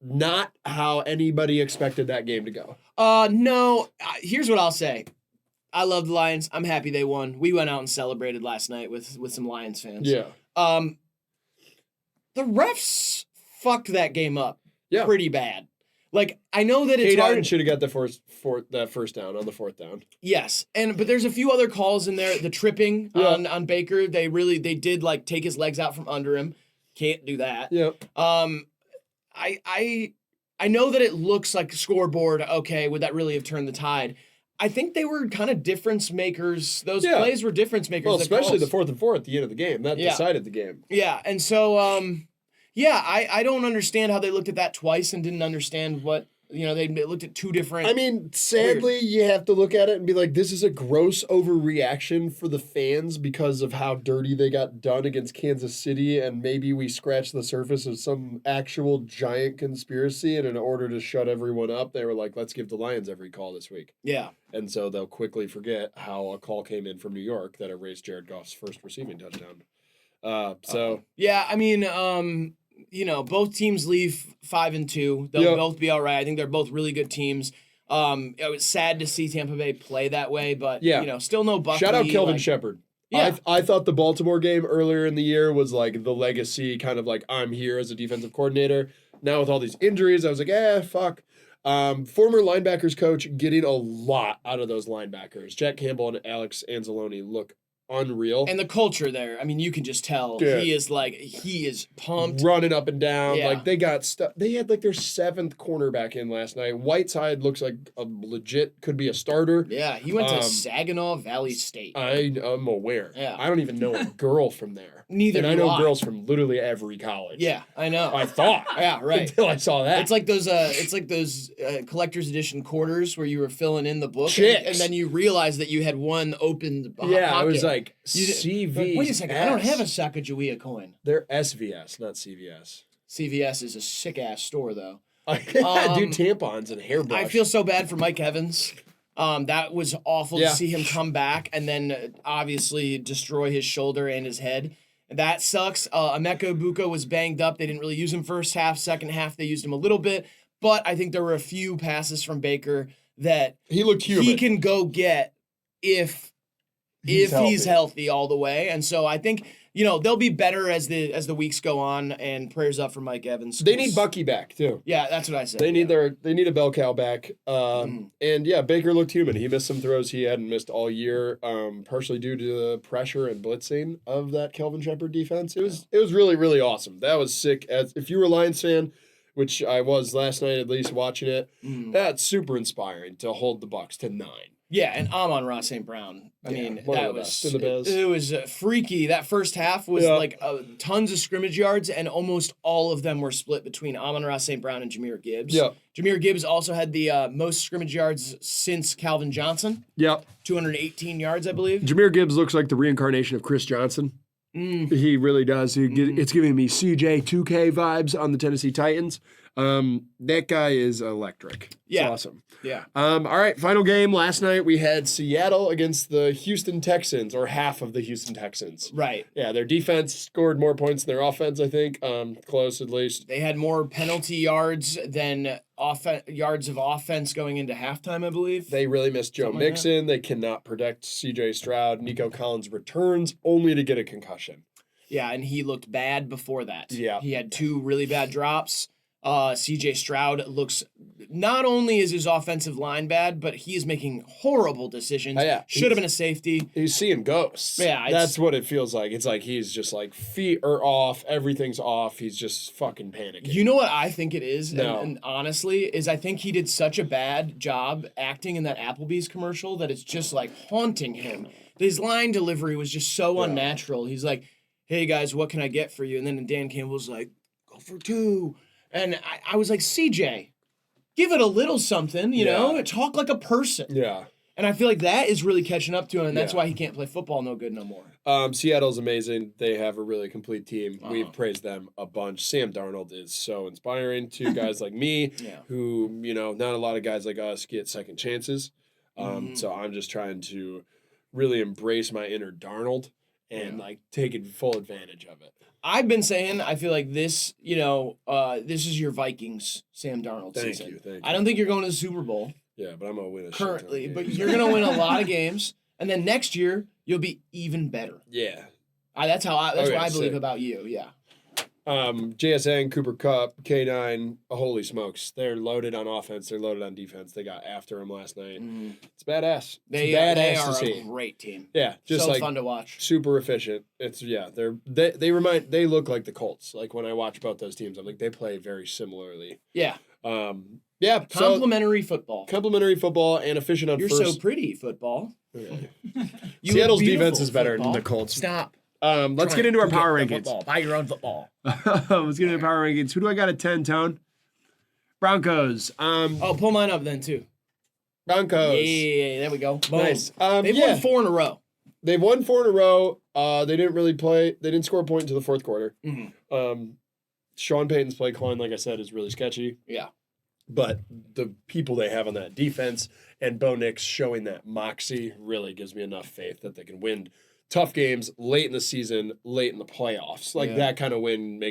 not how anybody expected that game to go. No. Here's what I'll say. I love the Lions. I'm happy they won. We went out and celebrated last night with some Lions fans. Yeah. The refs fucked that game up. Yeah. Pretty bad. Like, I know that it's Hayden hard. should have got that first down on the fourth down. Yes, but there's a few other calls in there. The tripping on Baker, they did like take his legs out from under him. Can't do that. Yeah. I know that it looks like scoreboard. Okay, would that really have turned the tide? I think they were kind of difference makers. Those plays were difference makers. Well, especially the 4th and 4 at the end of the game. That decided the game. Yeah, and so I don't understand how they looked at that twice and didn't understand what, they looked at two different. I mean, sadly, you have to look at it and be like, this is a gross overreaction for the fans because of how dirty they got done against Kansas City, and maybe we scratched the surface of some actual giant conspiracy, and in order to shut everyone up, they were like, let's give the Lions every call this week. Yeah. And so they'll quickly forget how a call came in from New York that erased Jared Goff's first receiving touchdown. Yeah, I mean, both teams leave 5-2. They'll both be all right. I think they're both really good teams. It was sad to see Tampa Bay play that way, but still no Buckley. Shout out Kelvin Shepard. Yeah. I thought the Baltimore game earlier in the year was like the legacy, kind of like I'm here as a defensive coordinator. Now with all these injuries, I was like, fuck. Former linebackers coach getting a lot out of those linebackers. Jack Campbell and Alex Anzalone look unreal. And the culture there, I mean, you can just tell he is pumped. Running up and down. Yeah. Like they got stuff. They had like their 7th cornerback in last night. Whiteside looks like a legit, could be a starter. Yeah, he went to Saginaw Valley State. I'm aware. Yeah. I don't even know a girl from there. Neither do I. And I know girls from literally every college. Yeah, I know. I thought. Yeah, right. Until I saw that. It's like those collector's edition quarters where you were filling in the book and then you realized that you had one opened pocket. I was like, CV. Wait a second, I don't have a Sacagawea coin. They're SVS, not CVS. CVS is a sick-ass store, though. I do tampons and hairbrush. I feel so bad for Mike Evans. That was awful to see him come back and then obviously destroy his shoulder and his head. That sucks. Emeka Egbuka was banged up. They didn't really use him first half. Second half, they used him a little bit. But I think there were a few passes from Baker that he looked human. He can go get if he's healthy all the way. And so I think, they'll be better as the weeks go on, and prayers up for Mike Evans. They need Bucky back too. Yeah, that's what I said. They need a bell cow back. And Baker looked human. He missed some throws he hadn't missed all year, partially due to the pressure and blitzing of that Kelvin Shepard defense. It was really, really awesome. That was sick. If you were a Lions fan, which I was last night, at least watching it, that's super inspiring to hold the Bucs to 9. Yeah, and Amon-Ra St. Brown. I mean, that was it was freaky. That first half was tons of scrimmage yards, and almost all of them were split between Amon-Ra St. Brown and Jahmyr Gibbs. Yeah. Jahmyr Gibbs also had the most scrimmage yards since Calvin Johnson. Yep. 218 yards, I believe. Jahmyr Gibbs looks like the reincarnation of Chris Johnson. He really does. It's giving me CJ 2K vibes on the Tennessee Titans. That guy is electric. It's awesome. Yeah. All right, final game. Last night we had Seattle against the Houston Texans, or half of the Houston Texans. Right. Yeah, their defense scored more points than their offense, I think. Close at least. They had more penalty yards than yards of offense going into halftime, I believe. They really missed Joe Mixon. They cannot protect CJ Stroud. Nico Collins returns only to get a concussion. Yeah, and he looked bad before that. Yeah. He had 2 really bad drops. CJ Stroud looks, not only is his offensive line bad, but he is making horrible decisions. Should have been a safety. He's seeing ghosts. Yeah. That's what it feels like. It's like he's just like feet are off, everything's off. He's just fucking panicking. You know what I think it is? No. And honestly, is I think he did such a bad job acting in that Applebee's commercial that it's just like haunting him. His line delivery was just so unnatural. He's like, hey guys, what can I get for you? And then Dan Campbell's like, go for 2. And I was like, CJ, give it a little something, you know? Talk like a person. Yeah. And I feel like that is really catching up to him, and that's why he can't play football no good no more. Seattle's amazing. They have a really complete team. We've praised them a bunch. Sam Darnold is so inspiring to guys like me who, you know, not a lot of guys like us get second chances. So I'm just trying to really embrace my inner Darnold and like taking full advantage of it. I've been saying, I feel like this, you know, this is your Vikings, Sam Darnold season. Thank you. I don't think you're going to the Super Bowl. Yeah, but I'm going to win currently, but you're going to win a lot of games. And then next year, you'll be even better. Yeah. That's what I believe about you. Yeah. JSN, Cooper Kupp, K9, holy smokes. They're loaded on offense. They're loaded on defense. They got after him last night. It's badass. They are a great team. Yeah. Just so like fun to watch. Super efficient. They look like the Colts. Like when I watch both those teams, I'm like, they play very similarly. Yeah. Complimentary football. Complimentary football and efficient on first. You're so pretty, football. Okay. Seattle's defense is better than the Colts. Stop. Let's get into our power rankings. Buy your own football. Let's get into power rankings. Who do I got at 10, Tone? Broncos. Pull mine up then, too. Broncos. Yeah, there we go. Boom. Nice. They've won 4 in a row. They've won 4 in a row. They didn't really play. They didn't score a point until the fourth quarter. Sean Payton's play calling, like I said, is really sketchy. Yeah. But the people they have on that defense and Bo Nix showing that moxie really gives me enough faith that they can win tough games late in the season, late in the playoffs. Like that kind of win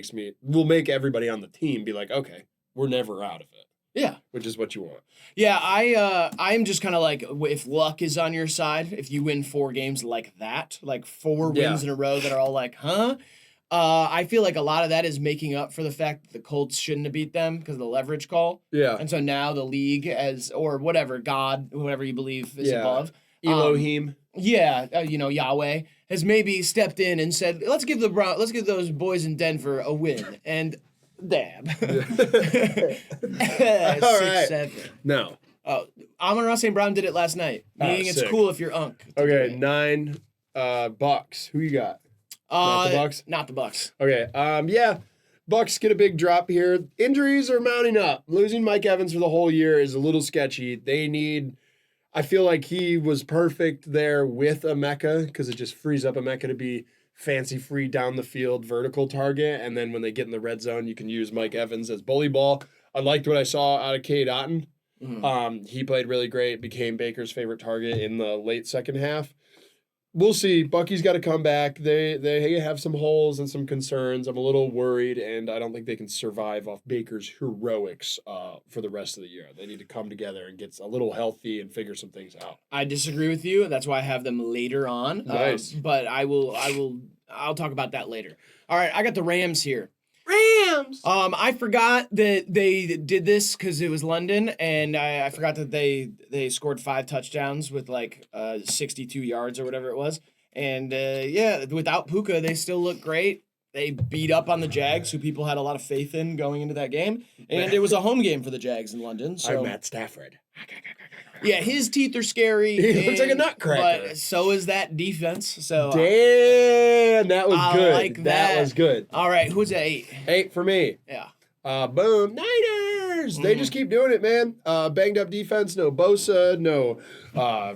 will make everybody on the team be like, okay, we're never out of it. Yeah. Which is what you want. Yeah, I'm just kind of like, if luck is on your side, if you win 4 games like that, like 4 wins in a row that are all like, I feel like a lot of that is making up for the fact that the Colts shouldn't have beat them because of the leverage call. Yeah. And so now the league or whatever, God, whoever you believe is above. Elohim. Yahweh has maybe stepped in and said, let's give those boys in Denver a win. And dab. 6-7. No. Oh, Amon-Ra St. Brown did it last night. Meaning it's cool if you're Unk. Okay, 9 Bucs. Who you got? Not the Bucs? Not the Bucs. Okay. Bucs get a big drop here. Injuries are mounting up. Losing Mike Evans for the whole year is a little sketchy. I feel like he was perfect there with Emeka because it just frees up Emeka to be fancy free down the field vertical target. And then when they get in the red zone, you can use Mike Evans as bully ball. I liked what I saw out of Cade Otton. He played really great, became Baker's favorite target in the late second half. We'll see. Bucky's got to come back. They have some holes and some concerns. I'm a little worried, and I don't think they can survive off Baker's heroics for the rest of the year. They need to come together and get a little healthy and figure some things out. I disagree with you. That's why I have them later on. Nice. But I'll talk about that later. All right, I got the Rams here. Rams! I forgot that they did this because it was London, and I forgot that they scored 5 touchdowns with 62 yards or whatever it was. And without Puka, they still look great. They beat up on the Jags, who people had a lot of faith in going into that game. And it was a home game for the Jags in London. So I'm Matt Stafford. Yeah, his teeth are scary. He looks like a nutcracker. But so is that defense. So damn, that was good. Like that was good. All right, who's at 8? 8 for me. Yeah. Boom. Niners. They just keep doing it, man. Banged up defense. No Bosa. No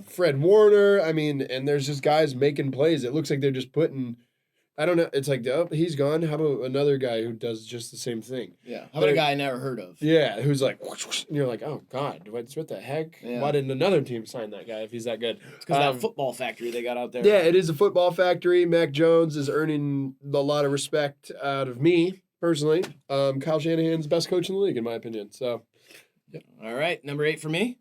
Fred Warner. I mean, and there's just guys making plays. It looks like they're just putting. I don't know. It's like, oh, he's gone. How about another guy who does just the same thing? Yeah. How about a guy I never heard of? Yeah, who's like, whoosh, whoosh, and you're like, oh, God, what the heck? Yeah. Why didn't another team sign that guy if he's that good? It's because that football factory they got out there. Yeah, it is a football factory. Mac Jones is earning a lot of respect out of me, personally. Kyle Shanahan's best coach in the league, in my opinion. So, yep. All right, number 8 for me,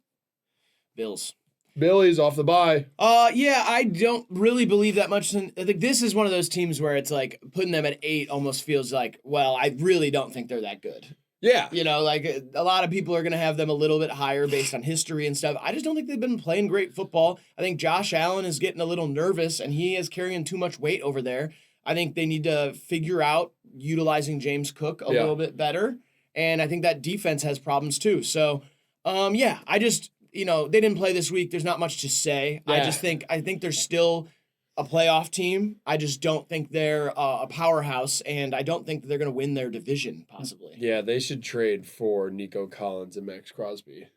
Bills. Billy's off the bye. Yeah, I don't really believe that much. I think this is one of those teams where it's like putting them at 8 almost feels like, well, I really don't think they're that good. Yeah. You know, like a lot of people are going to have them a little bit higher based on history and stuff. I just don't think they've been playing great football. I think Josh Allen is getting a little nervous and he is carrying too much weight over there. I think they need to figure out utilizing James Cook a little bit better. And I think that defense has problems too. So, I just, they didn't play this week. There's not much to say. Yeah. I think they're still a playoff team. I just don't think they're a powerhouse, and I don't think that they're going to win their division, possibly. Yeah, they should trade for Nico Collins and Max Crosby.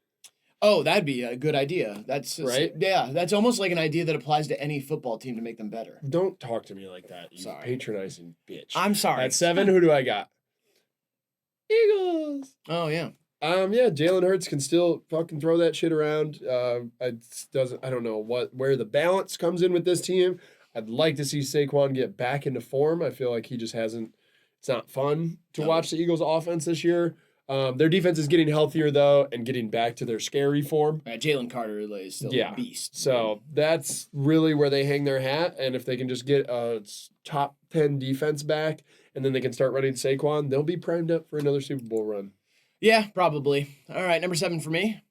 Oh, that'd be a good idea. That's right. Yeah, that's almost like an idea that applies to any football team to make them better. Don't talk to me like that, you patronizing bitch. I'm sorry. At 7, who do I got? Eagles. Oh, yeah. Jalen Hurts can still fucking throw that shit around. I don't know where the balance comes in with this team. I'd like to see Saquon get back into form. I feel like he just hasn't. It's not fun to watch the Eagles' offense this year. Their defense is getting healthier though, and getting back to their scary form. Jalen Carter is still a beast. So that's really where they hang their hat. And if they can just get a top 10 defense back, and then they can start running Saquon, they'll be primed up for another Super Bowl run. Yeah, probably. All right, number 7 for me.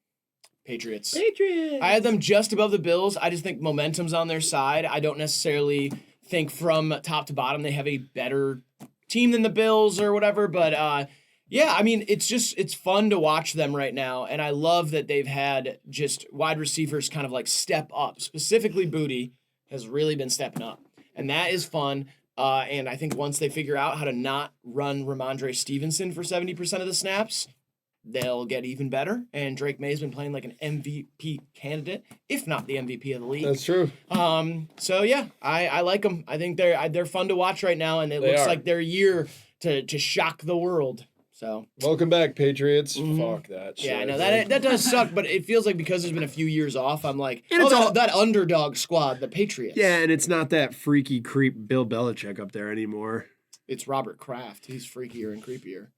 Patriots. I had them just above the Bills. I just think momentum's on their side. I don't necessarily think from top to bottom they have a better team than the Bills or whatever. But, it's fun to watch them right now. And I love that they've had just wide receivers kind of like step up. Specifically, Booty has really been stepping up. And that is fun. And I think once they figure out how to not run Ramondre Stevenson for 70% of the snaps, they'll get even better. And Drake May's been playing like an MVP candidate, if not the MVP of the league. That's true. I like them. I think they're fun to watch right now, and it looks like their year to shock the world. So welcome back, Patriots. Fuck that shit. Yeah, I know that does suck, but it feels like because there's been a few years off, I'm like, that underdog squad, the Patriots. Yeah, and it's not that freaky creep Bill Belichick up there anymore. It's Robert Kraft. He's freakier and creepier.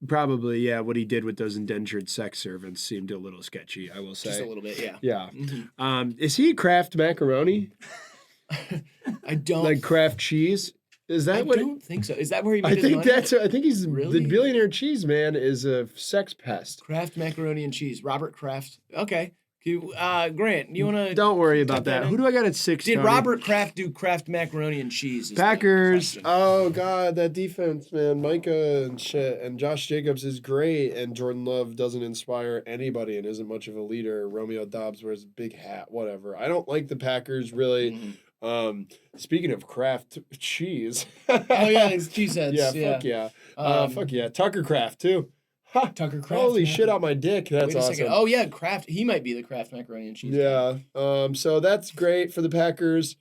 Probably, yeah. What he did with those indentured sex servants seemed a little sketchy, I will say. Just a little bit, yeah. Yeah. Mm-hmm. Is he Kraft macaroni? I don't. Like Kraft cheese? Is that I don't think so. Is that where he made his money? I think he's really? The billionaire cheese man is a sex pest. Kraft macaroni and cheese. Robert Kraft. Okay. Grant, you want to... Don't worry about that. Who do I got at 6? Did Robert Kraft do Kraft macaroni and cheese? Packers. Oh, God, that defense, man. Micah and shit. And Josh Jacobs is great. And Jordan Love doesn't inspire anybody and isn't much of a leader. Romeo Doubs wears a big hat. Whatever. I don't like the Packers, really. Speaking of Kraft cheese. It's cheese heads. Fuck yeah. Fuck yeah. Tucker Kraft, too. Ha! Tucker Kraft. Holy shit on my dick. That's awesome. Second. Oh, yeah, Kraft. He might be the Kraft macaroni and cheese. Yeah. So that's great for the Packers.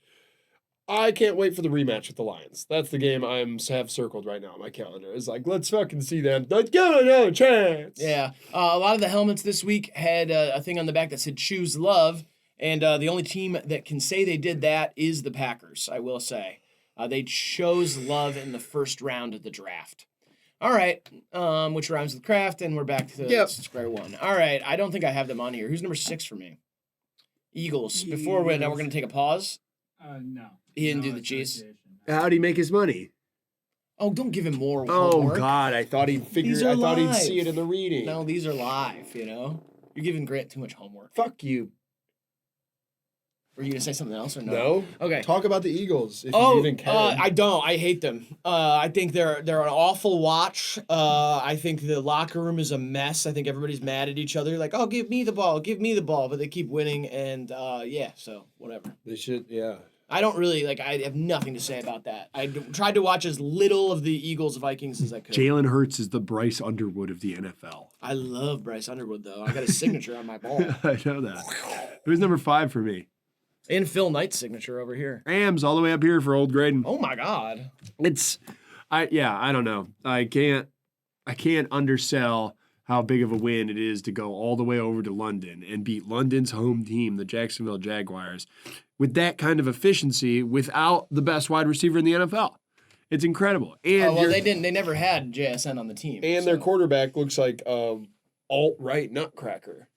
I can't wait for the rematch with the Lions. That's the game I have circled right now on my calendar. It's like, let's fucking see them. Let's give it another chance. Yeah. A lot of the helmets this week had a thing on the back that said choose love. And the only team that can say they did that is the Packers, I will say. They chose love in the first round of the draft. All right, which rhymes with Kraft, and we're back to square one. All right, I don't think I have them on here. Who's number 6 for me? Eagles. Before now we're going to take a pause. No. He didn't do the cheese. How'd he make his money? Oh, don't give him more homework. Oh, God, I thought he'd he'd see it in the reading. No, these are live, You're giving Grant too much homework. Fuck you. Were you going to say something else or no? No. Okay. Talk about the Eagles, if you even can. I don't. I hate them. I think they're an awful watch. I think the locker room is a mess. I think everybody's mad at each other. Like, oh, give me the ball. But they keep winning, and so whatever. They should, yeah. I don't really, I have nothing to say about that. I tried to watch as little of the Eagles-Vikings as I could. Jalen Hurts is the Bryce Underwood of the NFL. I love Bryce Underwood, though. I got his signature on my ball. I know that. Who's number 5 for me? And Phil Knight's signature over here. Rams all the way up here for Old Graydon. Oh my God. I don't know. I can't undersell how big of a win it is to go all the way over to London and beat London's home team, the Jacksonville Jaguars, with that kind of efficiency without the best wide receiver in the NFL. It's incredible. And they never had JSN on the team. And their quarterback looks like alt-right nutcracker.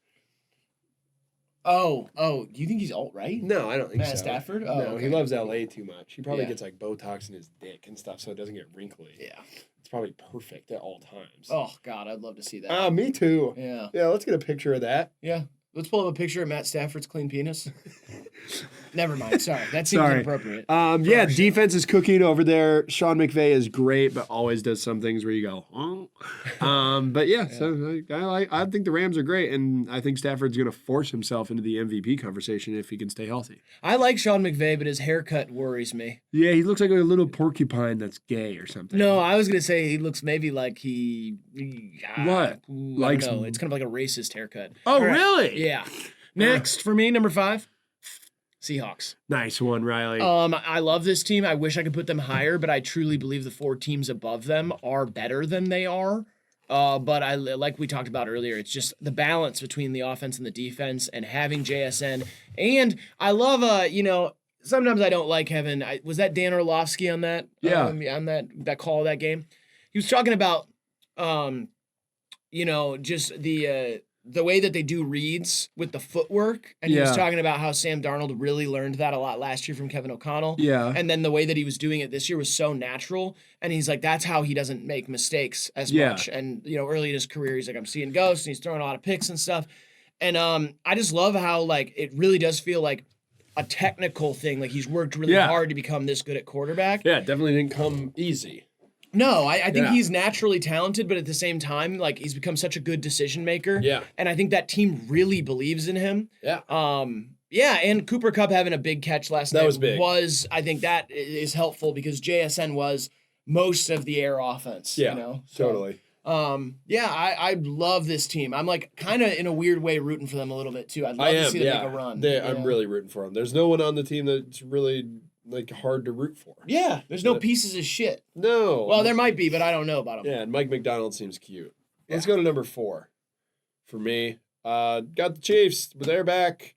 Oh, do you think he's alt-right? No, I don't think so. Stafford? Oh, no, okay. He loves LA too much. He probably gets Botox in his dick and stuff so it doesn't get wrinkly. Yeah. it's probably perfect at all times. Oh, God, I'd love to see that. Me too. Yeah. Yeah, let's get a picture of that. Yeah. Let's pull up a picture of Matt Stafford's clean penis. Never mind. Sorry. That seems inappropriate. Yeah, defense is cooking over there. Sean McVay is great, but always does some things where you go, oh. But yeah, so I think the Rams are great, and I think Stafford's going to force himself into the MVP conversation if he can stay healthy. I like Sean McVay, but his haircut worries me. Yeah, he looks like a little porcupine that's gay or something. No, I was going to say he looks maybe like he... What? I don't know. It's kind of like a racist haircut. Oh, really? Yeah. Next, for me, number 5. Seahawks. Nice one, Riley. I love this team. I wish I could put them higher, but I truly believe the 4 teams above them are better than they are. But I like we talked about earlier, it's just the balance between the offense and the defense and having JSN. And I love, sometimes I don't like having, was that Dan Orlovsky on that? Yeah. On that call of that game? He was talking about, just the way that they do reads with the footwork. And he was talking about how Sam Darnold really learned that a lot last year from Kevin O'Connell. Yeah. And then the way that he was doing it this year was so natural. And he's like, that's how he doesn't make mistakes as much. And, early in his career, he's like, I'm seeing ghosts, and he's throwing a lot of picks and stuff. And I just love how, it really does feel like a technical thing. Like, he's worked really hard to become this good at quarterback. Yeah, it definitely didn't come easy. No, I think he's naturally talented, but at the same time, he's become such a good decision maker. Yeah. And I think that team really believes in him. Yeah. And Cooper Kupp having a big catch last night was big. I think that is helpful because JSN was most of the air offense. Yeah, totally. I love this team. I'm kind of in a weird way rooting for them a little bit too. I'd love to see them make a run. I'm really rooting for them. There's no one on the team that's really hard to root for. Yeah, there's no pieces of shit. No. Well, there might be, but I don't know about them. Yeah, and Mike McDonald seems cute. Let's go to number 4 for me. Got the Chiefs, but they're back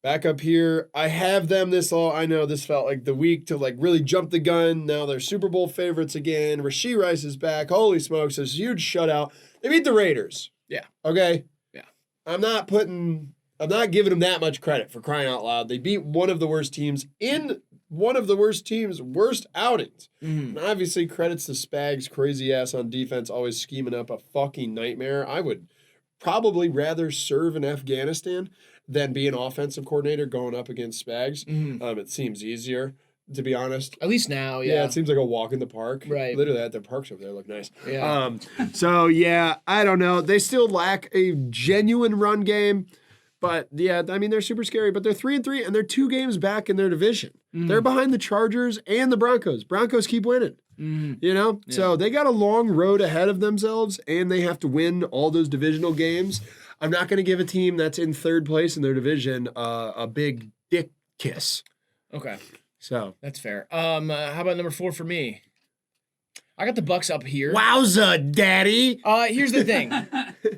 up here. I have them this all. I know this felt like the week to really jump the gun. Now they're Super Bowl favorites again. Rashee Rice is back. Holy smokes, this huge shutout. They beat the Raiders. Yeah. Okay? Yeah. I'm not giving them that much credit for crying out loud. They beat one of the worst teams in one of the worst teams' worst outings. Mm-hmm. And obviously credits to Spags' crazy ass on defense, always scheming up a fucking nightmare. I would probably rather serve in Afghanistan than be an offensive coordinator going up against Spags. Mm-hmm. It seems easier, to be honest. At least now, yeah. Yeah, it seems like a walk in the park. Right. Literally, their parks over there look nice. Yeah. I don't know. They still lack a genuine run game. But yeah, they're super scary. But they're 3-3, and they're 2 games back in their division. Mm. They're behind the Chargers and the Broncos. Broncos keep winning. Mm. So they got a long road ahead of themselves, and they have to win all those divisional games. I'm not going to give a team that's in 3rd place in their division a big dick kiss. Okay, so that's fair. How about number 4 for me? I got the Bucs up here. Wowza, daddy. Here's the thing.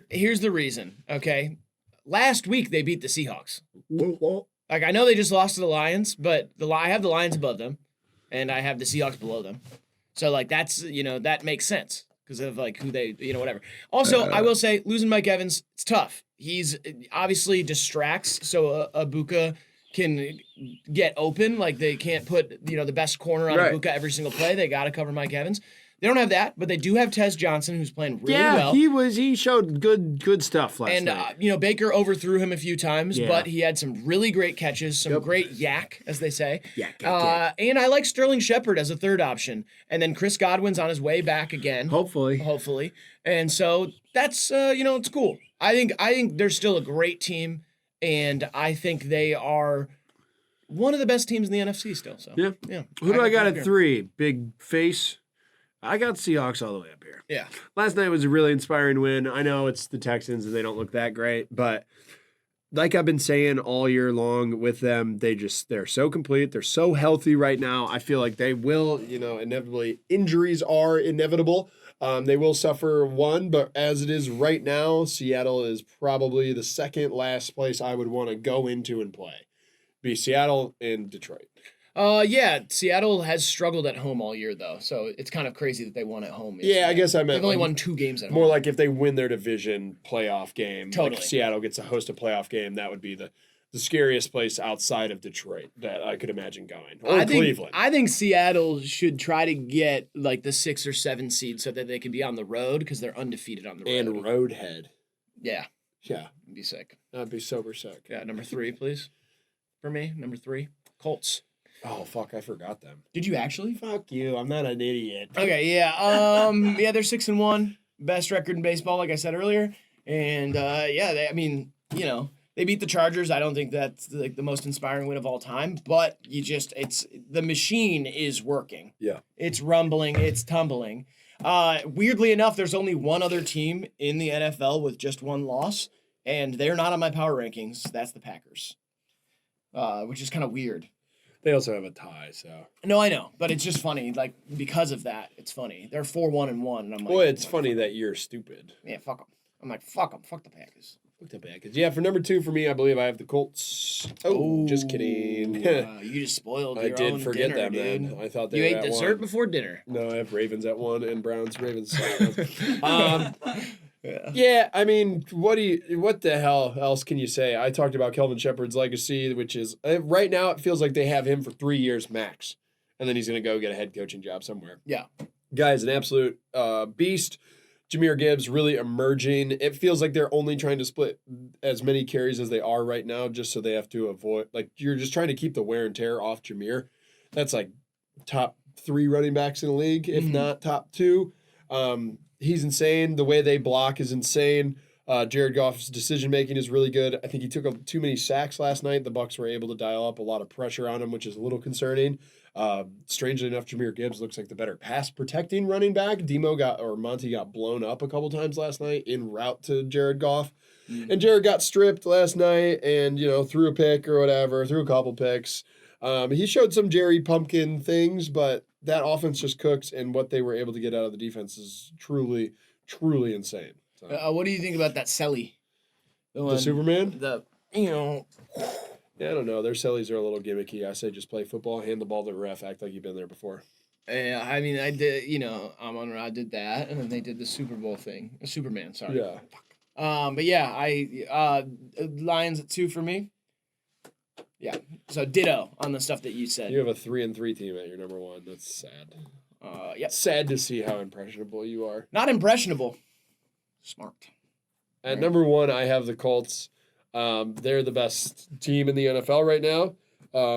Here's the reason. Okay. Last week, they beat the Seahawks. I know they just lost to the Lions, but I have the Lions above them, and I have the Seahawks below them. So, that's, that makes sense because of, who they, whatever. Also, I will say, losing Mike Evans, it's tough. He's obviously distracts, so Ibuka can get open. They can't put, the best corner on Ibuka every single play. They got to cover Mike Evans. They don't have that, but they do have Tez Johnson, who's playing really well. Yeah, he showed good stuff last night. And, Baker overthrew him a few times, but he had some really great catches, some great yak, as they say. Yak. And I like Sterling Shepard as a 3rd option. And then Chris Godwin's on his way back again. Hopefully. And so that's, it's cool. I think they're still a great team, and I think they are one of the best teams in the NFC still. So yeah. Who do I got at 3? Big face. I got Seahawks all the way up here. Yeah. Last night was a really inspiring win. I know it's the Texans and they don't look that great, but like I've been saying all year long with them, they're so complete. They're so healthy right now. I feel like they will, inevitably, injuries are inevitable. They will suffer one, but as it is right now, Seattle is probably the 2nd last place I would want to go into and play. Be Seattle and Detroit. Seattle has struggled at home all year, though, so it's kind of crazy that they won at home. Yeah, I guess I meant they've only won 2 games at home. More like if they win their division playoff game, totally. Seattle gets to host a playoff game, that would be the the scariest place outside of Detroit that I could imagine going. Or Cleveland. I think Seattle should try to get like the 6 or 7 seed so that they can be on the road because they're undefeated on the road. And Roadhead. Yeah. Yeah. It'd be sick. That'd be super sick. Yeah, number 3, please. For me, number 3, Colts. Oh, fuck, I forgot them. Did you actually? Fuck you, I'm not an idiot. Okay, yeah. Yeah, they're 6-1. Best record in baseball, like I said earlier. And they beat the Chargers. I don't think that's like the most inspiring win of all time, but the machine is working. Yeah. It's rumbling, it's tumbling. Weirdly enough, there's only one other team in the NFL with just 1 loss, and they're not on my power rankings. That's the Packers, which is kind of weird. They also have a tie, so. No, I know, but it's just funny. Like, because of that, it's funny. They're 4-1-1, and I'm like. Well, it's funny that you're stupid. Yeah, fuck them. I'm like, fuck them. Fuck the Packers. Fuck the Packers. Yeah, for number 2 for me, I believe I have the Colts. Oh, just kidding. You just spoiled your own forget dinner, them, dude. man. I thought they you were ate at dessert 1. before dinner. No, I have Ravens at 1 and Browns, Ravens. Yeah, I mean, what the hell else can you say? I talked about Kelvin Shepard's legacy, which is right now it feels like they have him for 3 years max, and then he's going to go get a head coaching job somewhere. Yeah. Guy's an absolute beast. Jahmyr Gibbs really emerging. It feels like they're only trying to split as many carries as they are right now, just so they have to avoid, like, you're just trying to keep the wear and tear off Jahmyr. That's like top 3 running backs in the league, if not top 2. He's insane. The way they block is insane. Jared Goff's decision-making is really good. I think he took too many sacks last night. The Bucs were able to dial up a lot of pressure on him, which is a little concerning. Strangely enough, Jahmyr Gibbs looks like the better pass-protecting running back. Monty got blown up a couple times last night en route to Jared Goff. And Jared got stripped last night and, threw a pick or whatever, threw a couple picks. He showed some Jerry Pumpkin things, but that offense just cooks, and what they were able to get out of the defense is truly, truly insane. So. What do you think about that Selly? The Superman? Yeah, I don't know. Their Sellies are a little gimmicky. I say just play football, hand the ball to the ref, act like you've been there before. Yeah, I mean, I did, I did that, and then they did the Super Bowl thing. Superman, sorry. Yeah. But yeah, Lions at 2 for me. Yeah, so ditto on the stuff that you said. You have a 3-3 team at your number 1. That's sad. Yep. Sad to see how impressionable you are. Not impressionable. Smart. At number 1, I have the Colts. They're the best team in the NFL right now.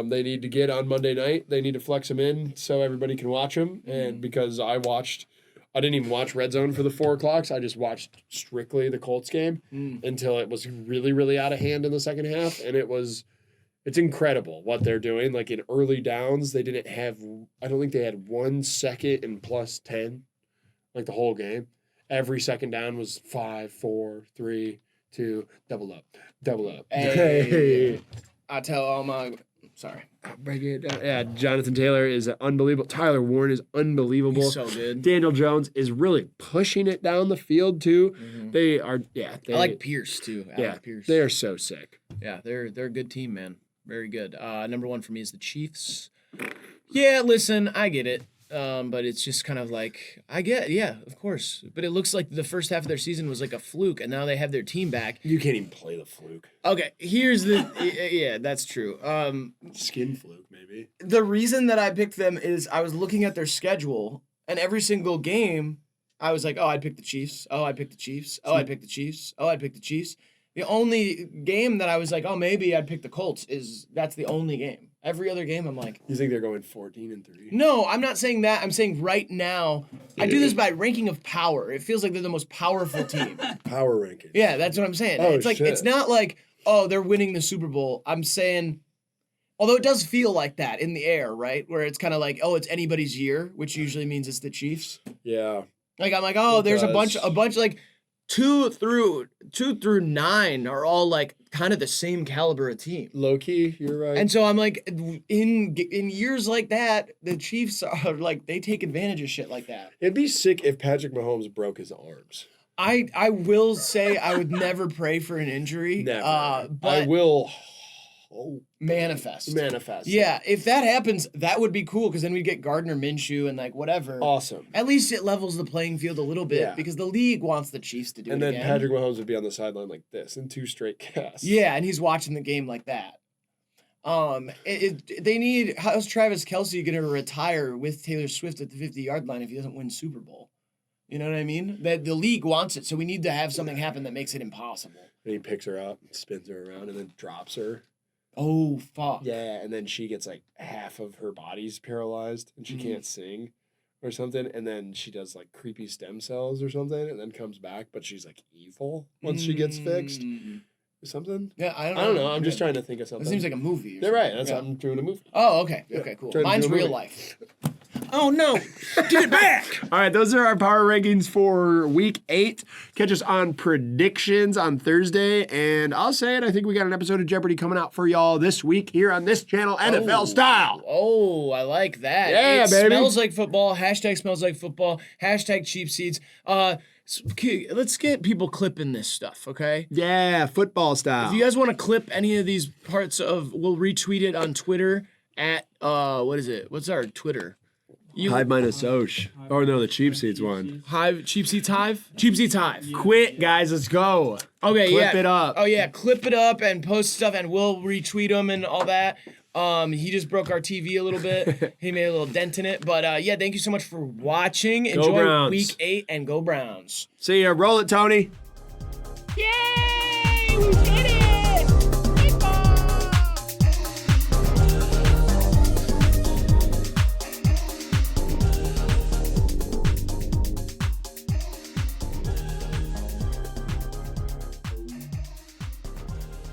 They need to get on Monday night. They need to flex them in so everybody can watch them. And because I didn't even watch Red Zone for the 4 o'clocks. I just watched strictly the Colts game until it was really, really out of hand in the second half. And it's incredible what they're doing. Like in early downs, I don't think they had 1 second and plus 10, like the whole game. Every second down was 5, 4, 3, 2, double up. Hey. I tell all my, sorry. Break it down. Yeah, Jonathan Taylor is unbelievable. Tyler Warren is unbelievable. He's so good. Daniel Jones is really pushing it down the field too. They are, I like Pierce too. Pierce. They are so sick. Yeah, they're a good team, man. Very good. Number 1 for me is the Chiefs. Yeah, listen, I get it. But it's just kind of like, of course. But it looks like the first half of their season was like a fluke, and now they have their team back. You can't even play the fluke. Okay, here's yeah, that's true. Skin fluke, maybe. The reason that I picked them is I was looking at their schedule, and every single game, I was like, oh, I'd pick the Chiefs. Oh, I'd pick the Chiefs. Oh, I'd pick the Chiefs. Oh, I'd pick the Chiefs. The only game that I was like, oh, maybe I'd pick the Colts that's the only game. Every other game, I'm like... You think they're going 14-3? No, I'm not saying that. I'm saying right now, I do this by ranking of power. It feels like they're the most powerful team. Power ranking. Yeah, that's what I'm saying. Oh, it's like shit. It's not like, oh, they're winning the Super Bowl. I'm saying... Although it does feel like that in the air, right? Where it's kind of like, oh, it's anybody's year, which usually means it's the Chiefs. Yeah. Like, I'm like, oh, there's a bunch, like... 2 through 9 are all like kind of the same caliber of team. Low key, you're right. And so I'm like, in years like that, the Chiefs are like, they take advantage of shit like that. It'd be sick if Patrick Mahomes broke his arms. I will say I would never pray for an injury. Never. But I will hope. Manifest. Yeah. If that happens, that would be cool because then we'd get Gardner Minshew and like whatever. Awesome. At least it levels the playing field a little bit because the league wants the Chiefs to do it again. And then Patrick Mahomes would be on the sideline like this in 2 straight casts. Yeah, and he's watching the game like that. They need. How's Travis Kelce going to retire with Taylor Swift at the 50-yard line if he doesn't win Super Bowl? You know what I mean? The league wants it, so we need to have something happen that makes it impossible. And he picks her up, spins her around, and then drops her. Oh, fuck. Yeah, and then she gets like half of her body's paralyzed, and she can't sing or something. And then she does like creepy stem cells or something, and then comes back, but she's like evil once she gets fixed. Or something? Yeah, I don't know. I'm just trying to think of something. It seems like a movie. They're right. That's I'm doing a movie. Oh, okay. Yeah. Okay, cool. Mine's real life. Oh, no. Get it back. All right, those are our power rankings for Week 8. Catch us on predictions on Thursday. And I'll say it, I think we got an episode of Jeopardy coming out for y'all this week here on this channel, NFL Style. Oh, I like that. Yeah, it baby. Smells like football. Hashtag smells like football. Hashtag cheap seats. Let's get people clipping this stuff, okay? Yeah, football style. If you guys want to clip any of these parts we'll retweet it on Twitter at, what is it? What's our Twitter? Hivemind is Soch. Oh, no, the Cheap Seats one. Cheap Seats Hive? Cheap Seats Hive. Quit, guys. Let's go. Okay, Clip it up. Oh, yeah. Clip it up and post stuff, and we'll retweet them and all that. He just broke our TV a little bit. He made a little dent in it. But, yeah, thank you so much for watching. Enjoy Browns. Week 8, and go Browns. See ya. Roll it, Tony. Yeah!